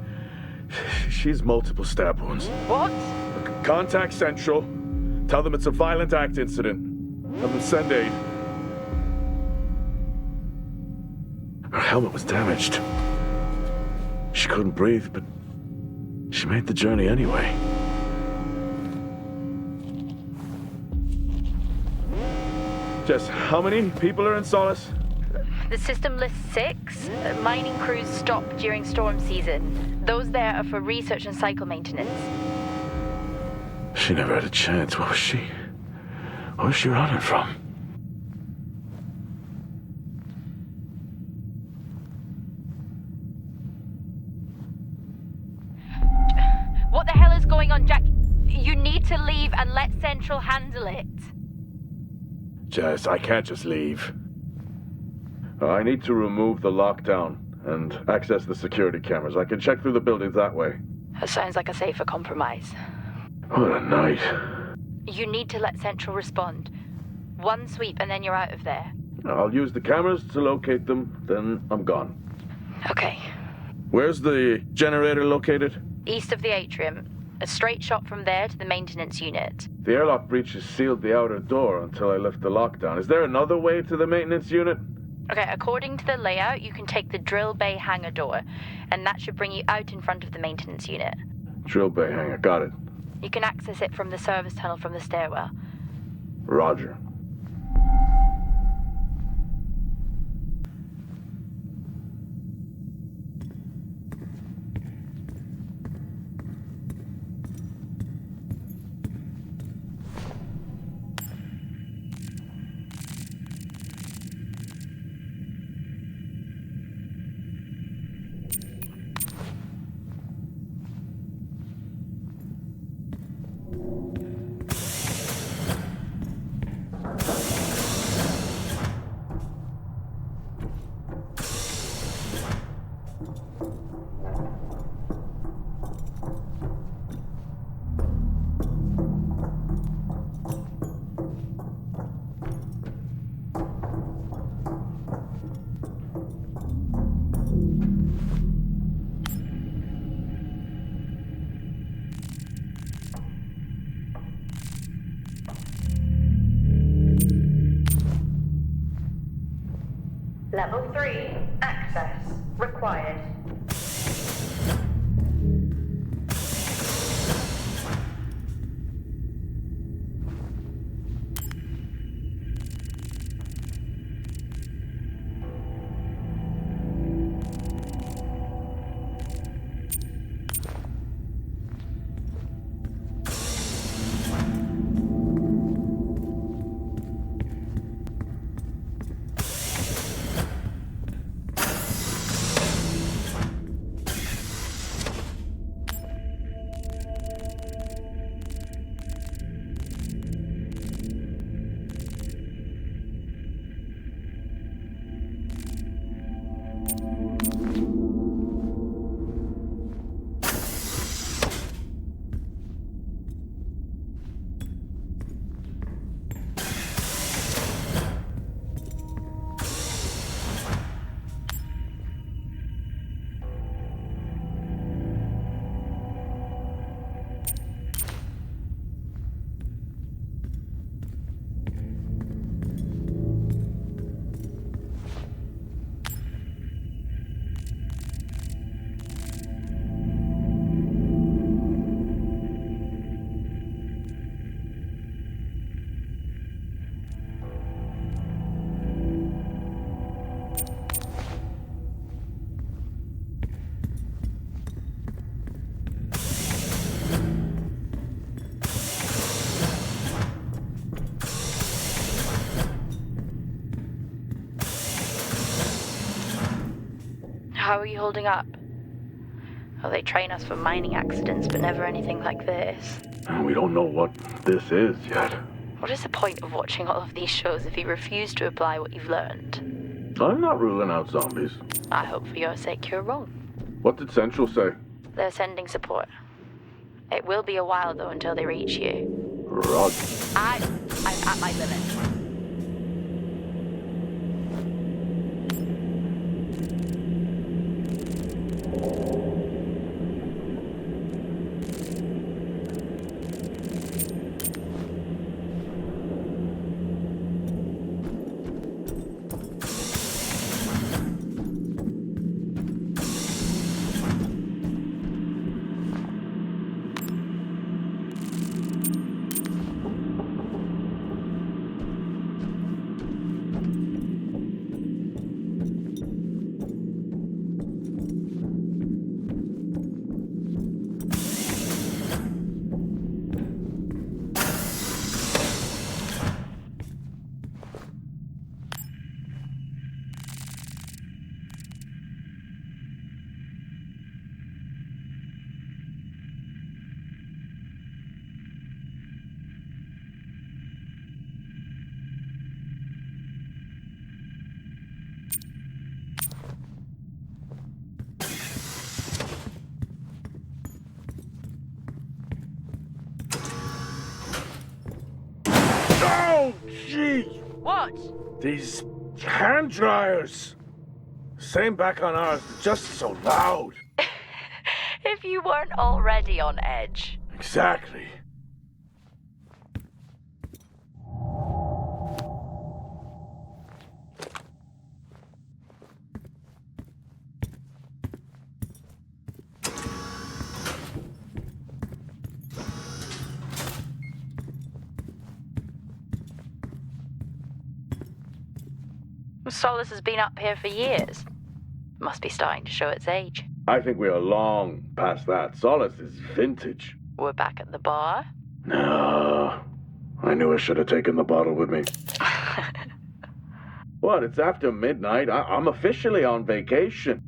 multiple stab wounds. What? Contact Central. Tell them it's a violent act incident. Have them send aid. Her helmet was damaged. She couldn't breathe, but she made the journey anyway. Jess, how many people are in Solis? The system lists 6. Mining crews stop during storm season. Those there are for research and cycle maintenance. She never had a chance. What was she running from? What the hell is going on, Jack? You need to leave and let Central handle it. Jess, I can't just leave. I need to remove the lockdown and access the security cameras. I can check through the buildings that way. That sounds like a safer compromise. What a night. You need to let Central respond. One sweep and then you're out of there. I'll use the cameras to locate them, then I'm gone. Okay. Where's the generator located? East of the atrium. A straight shot from there to the maintenance unit. The airlock breaches sealed the outer door until I lift the lockdown. Is there another way to the maintenance unit? Okay, according to the layout, you can take the drill bay hangar door, and that should bring you out in front of the maintenance unit. Drill bay hangar, got it. You can access it from the service tunnel from the stairwell. Roger. Level 3. Access required. How are you holding up? Oh, they train us for mining accidents, but never anything like this. We don't know what this is yet. What is the point of watching all of these shows if you refuse to apply what you've learned? I'm not ruling out zombies. I hope for your sake you're wrong. What did Central say? They're sending support. It will be a while, though, until they reach you. Rod. I'm at my limit. Oh, jeez! What? These hand dryers. Same back on ours, just so loud. If you weren't already on edge. Exactly. Solis has been up here for years. Must be starting to show its age. I think we are long past that. Solis is vintage. We're back at the bar. No. I knew I should have taken the bottle with me. What? It's after midnight. I'm officially on vacation.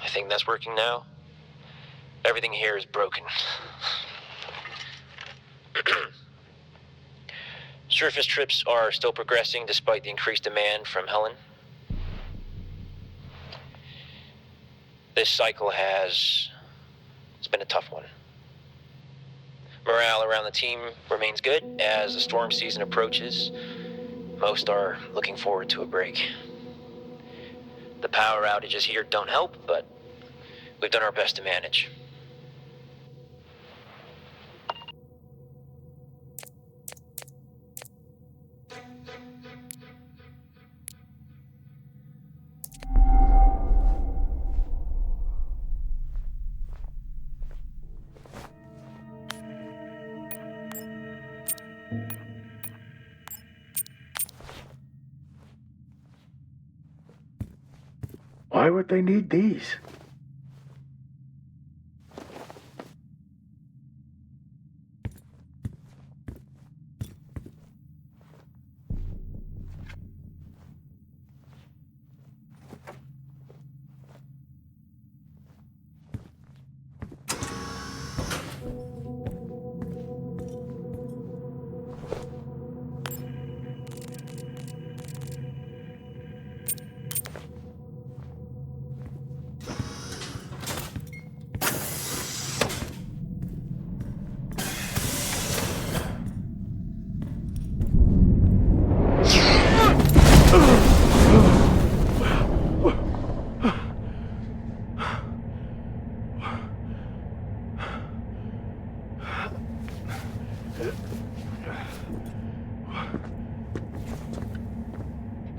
I think that's working now. Everything here is broken. Surface trips are still progressing despite the increased demand from Helen. This cycle it's been a tough one. Morale around the team remains good as the storm season approaches. Most are looking forward to a break. The power outages here don't help, but we've done our best to manage. Why would they need these?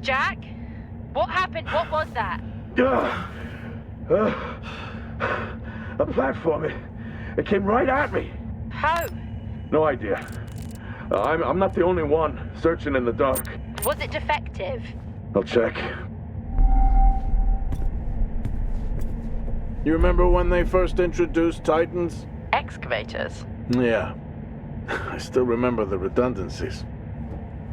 Jack? What happened? What was that? A platform. It came right at me. How? No idea. I'm not the only one searching in the dark. Was it defective? I'll check. You remember when they first introduced Titans? Excavators? Yeah. I still remember the redundancies.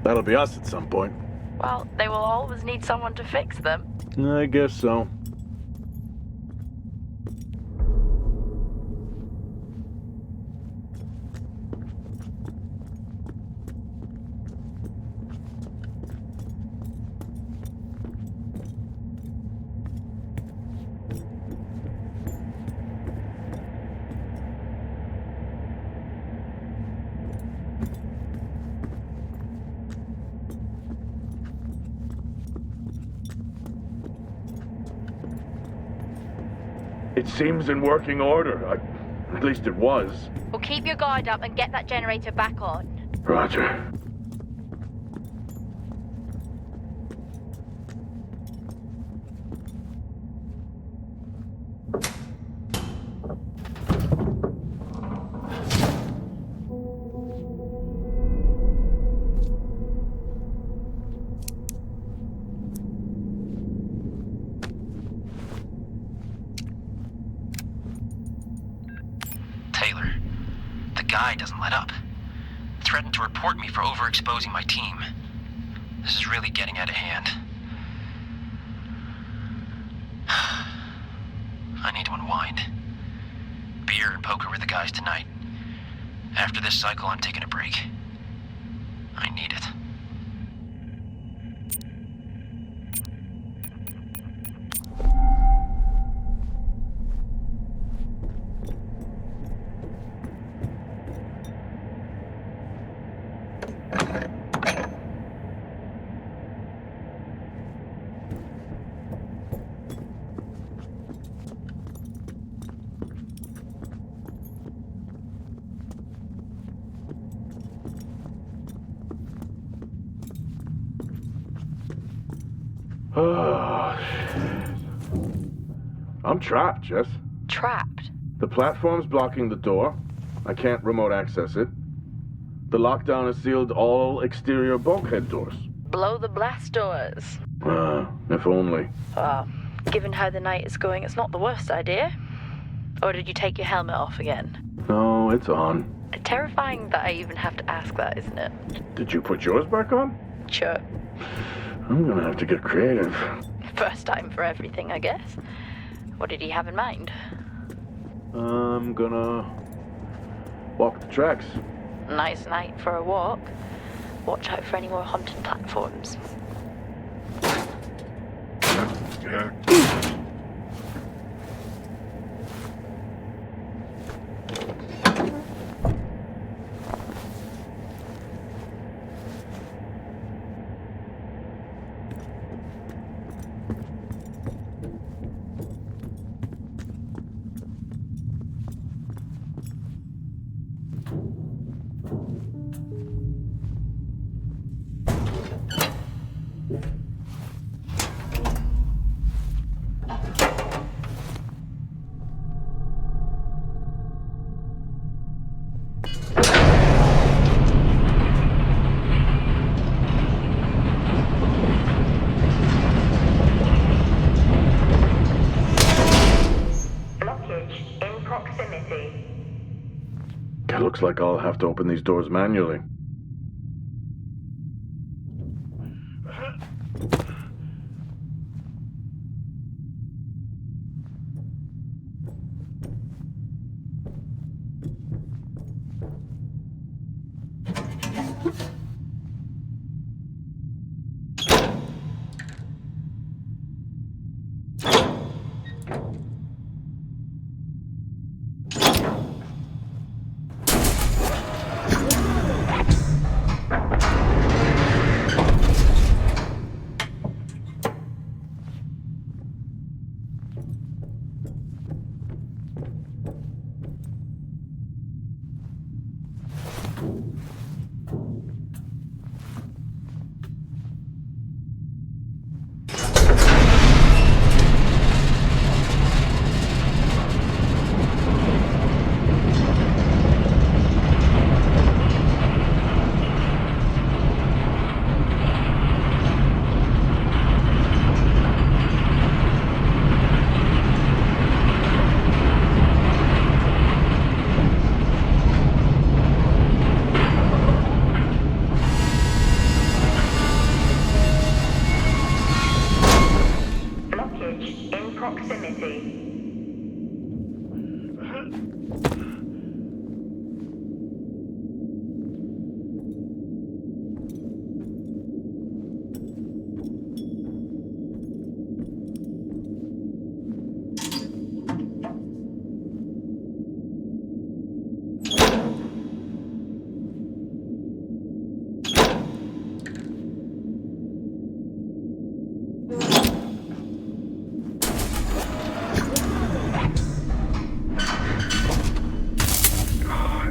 That'll be us at some point. Well, they will always need someone to fix them. I guess so. It seems in working order. At least it was. Well, keep your guard up and get that generator back on. Roger. Guy doesn't let up. Threatened to report me for overexposing my team. This is really getting out of hand. I need to unwind. Beer and poker with the guys tonight. After this cycle, I'm taking a break. I need it. I'm trapped, Jess. Trapped? The platform's blocking the door. I can't remote access it. The lockdown has sealed all exterior bulkhead doors. Blow the blast doors. If only. Given how the night is going, it's not the worst idea. Or did you take your helmet off again? No, it's on. Terrifying that I even have to ask that, isn't it? Did you put yours back on? Sure. I'm gonna have to get creative. First time for everything, I guess. What did he have in mind? I'm gonna walk the tracks. Nice night for a walk. Watch out for any more haunted platforms. Looks like I'll have to open these doors manually.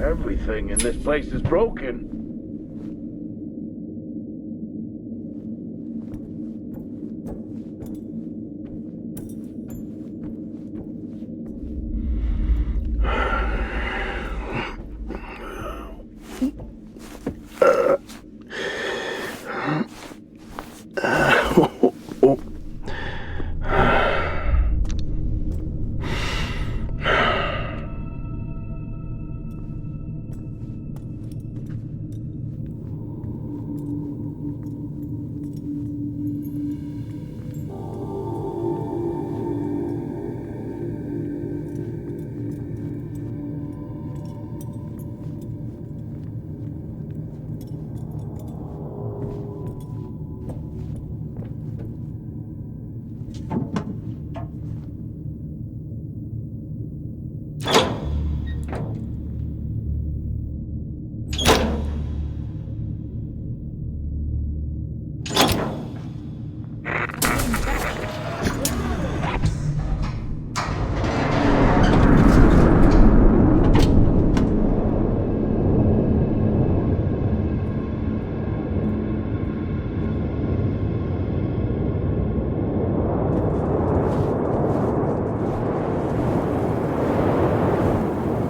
Everything in this place is broken.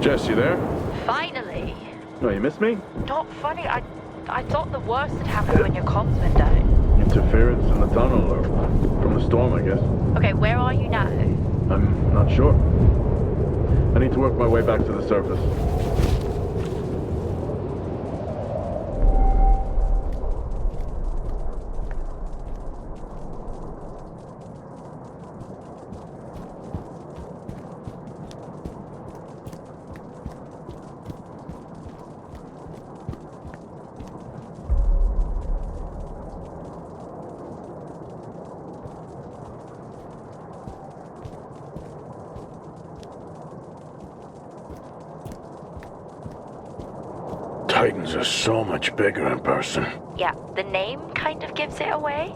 Jess, you there? Finally. No, you missed me? Not funny. I thought the worst had happened when your comms went down. You Interference in the tunnel, or from the storm, I guess. Okay, where are you now? I'm not sure. I need to work my way back to the surface. Titans are so much bigger in person. Yeah, the name kind of gives it away.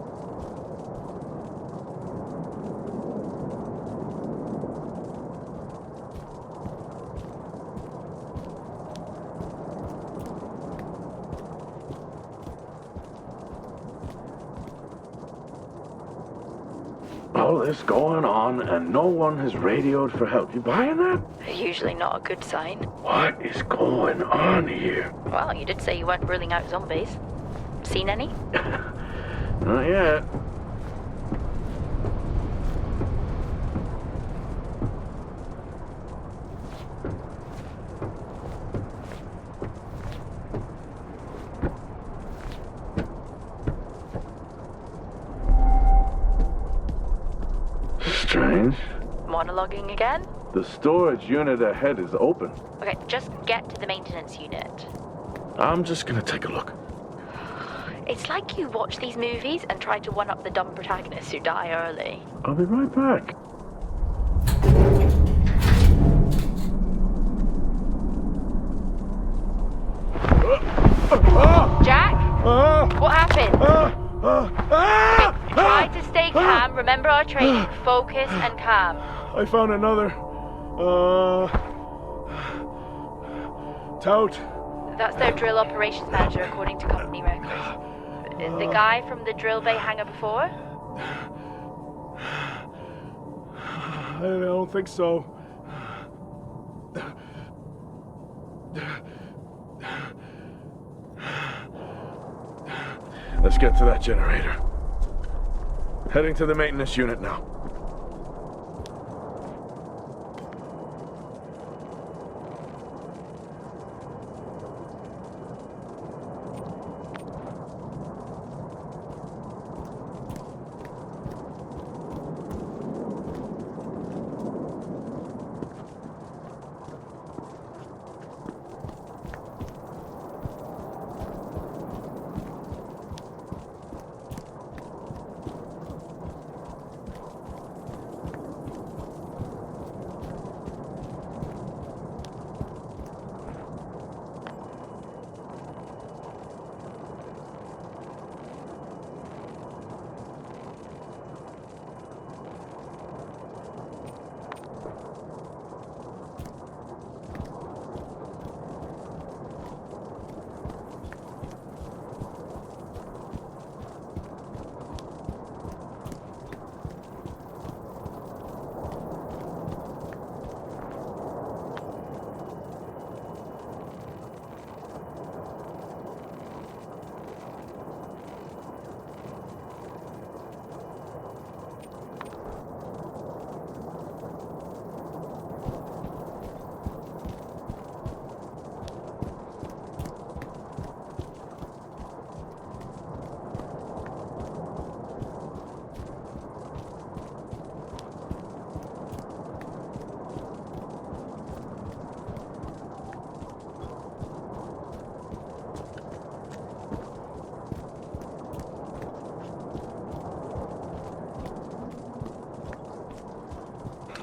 All this going on and no one has radioed for help. You buying that? Usually not a good sign. What is going on here? Well, you did say you weren't ruling out zombies. Seen any? Not yet. Strange. Monologuing again? The storage unit ahead is open. Okay, just get to the maintenance unit. I'm just gonna take a look. It's like you watch these movies and try to one-up the dumb protagonists who die early. I'll be right back. Jack? What happened? Okay, try to stay calm. Remember our training. Focus and calm. I found another, tout. That's their drill operations manager, according to company records. The guy from the drill bay hangar before? I don't think so. Let's get to that generator. Heading to the maintenance unit now.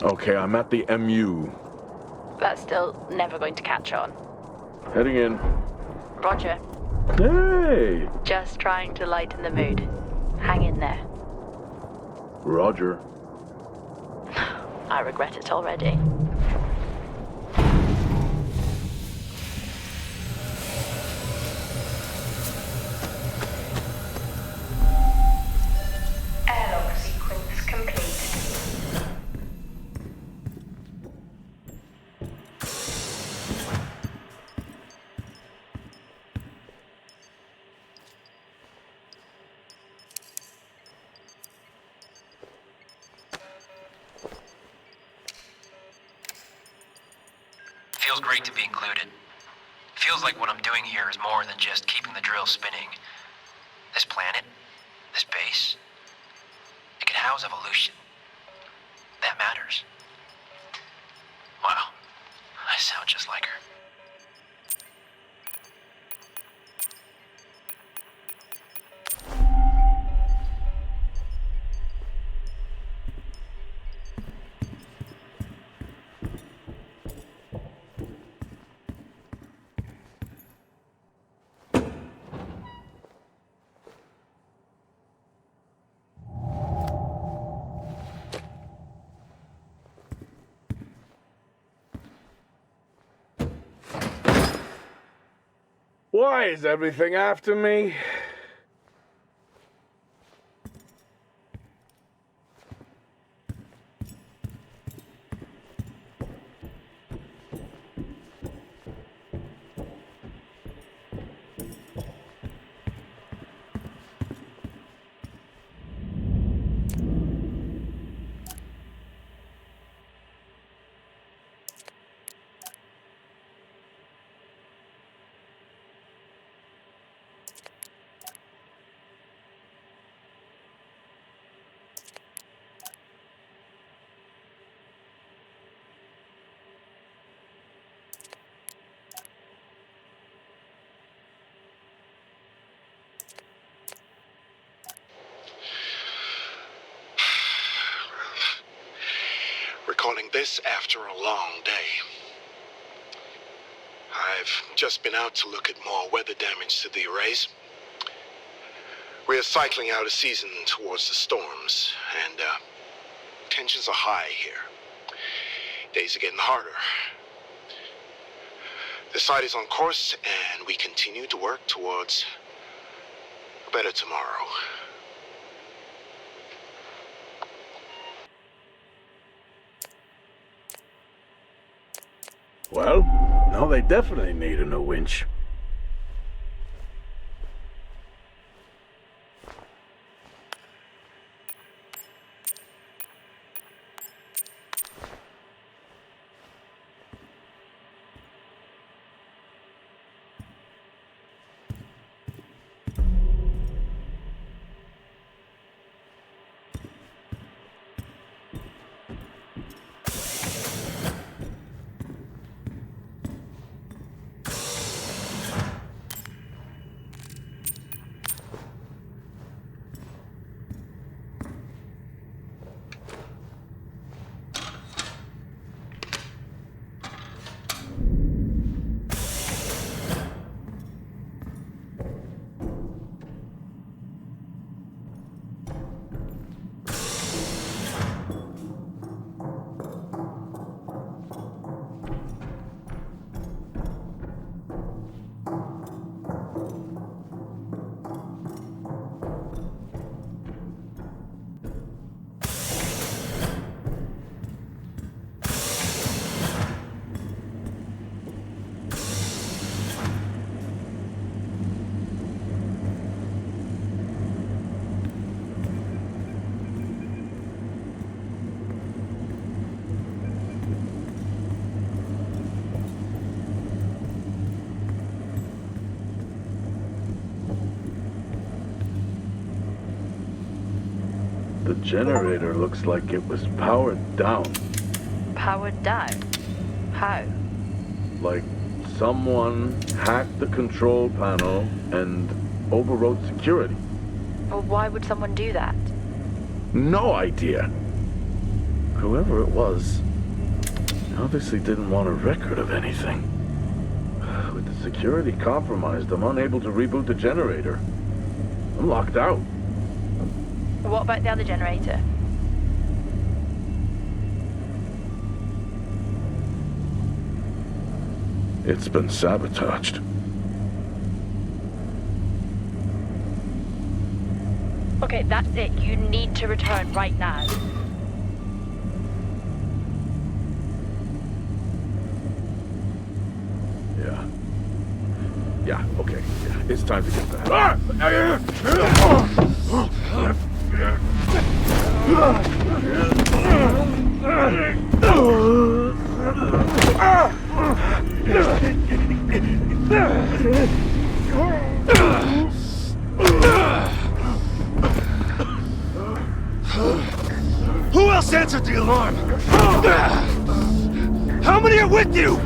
Okay, I'm at the MU. That's still never going to catch on. Heading in. Roger. Hey! Just trying to lighten the mood. Hang in there. Roger. I regret it already. Airlock sequence complete. feels great to be included. It feels like what I'm doing here is more than just keeping the drill spinning. This planet, this base, it can house evolution. That matters. Wow, I sound just like her. Why is everything after me? Recording this after a long day. I've just been out to look at more weather damage to the arrays. We're cycling out a season towards the storms, and tensions are high here. Days are getting harder. The site is on course, and we continue to work towards a better tomorrow. Well, now they definitely need a new winch. The generator looks like it was powered down. Powered down? How? Like someone hacked the control panel and overrode security. Well, why would someone do that? No idea. Whoever it was obviously didn't want a record of anything. With the security compromised, I'm unable to reboot the generator. I'm locked out. What about the other generator? It's been sabotaged. Okay, that's it. You need to return right now. Yeah, okay. Yeah, it's time to get that. Just answered the alarm. How many are with you?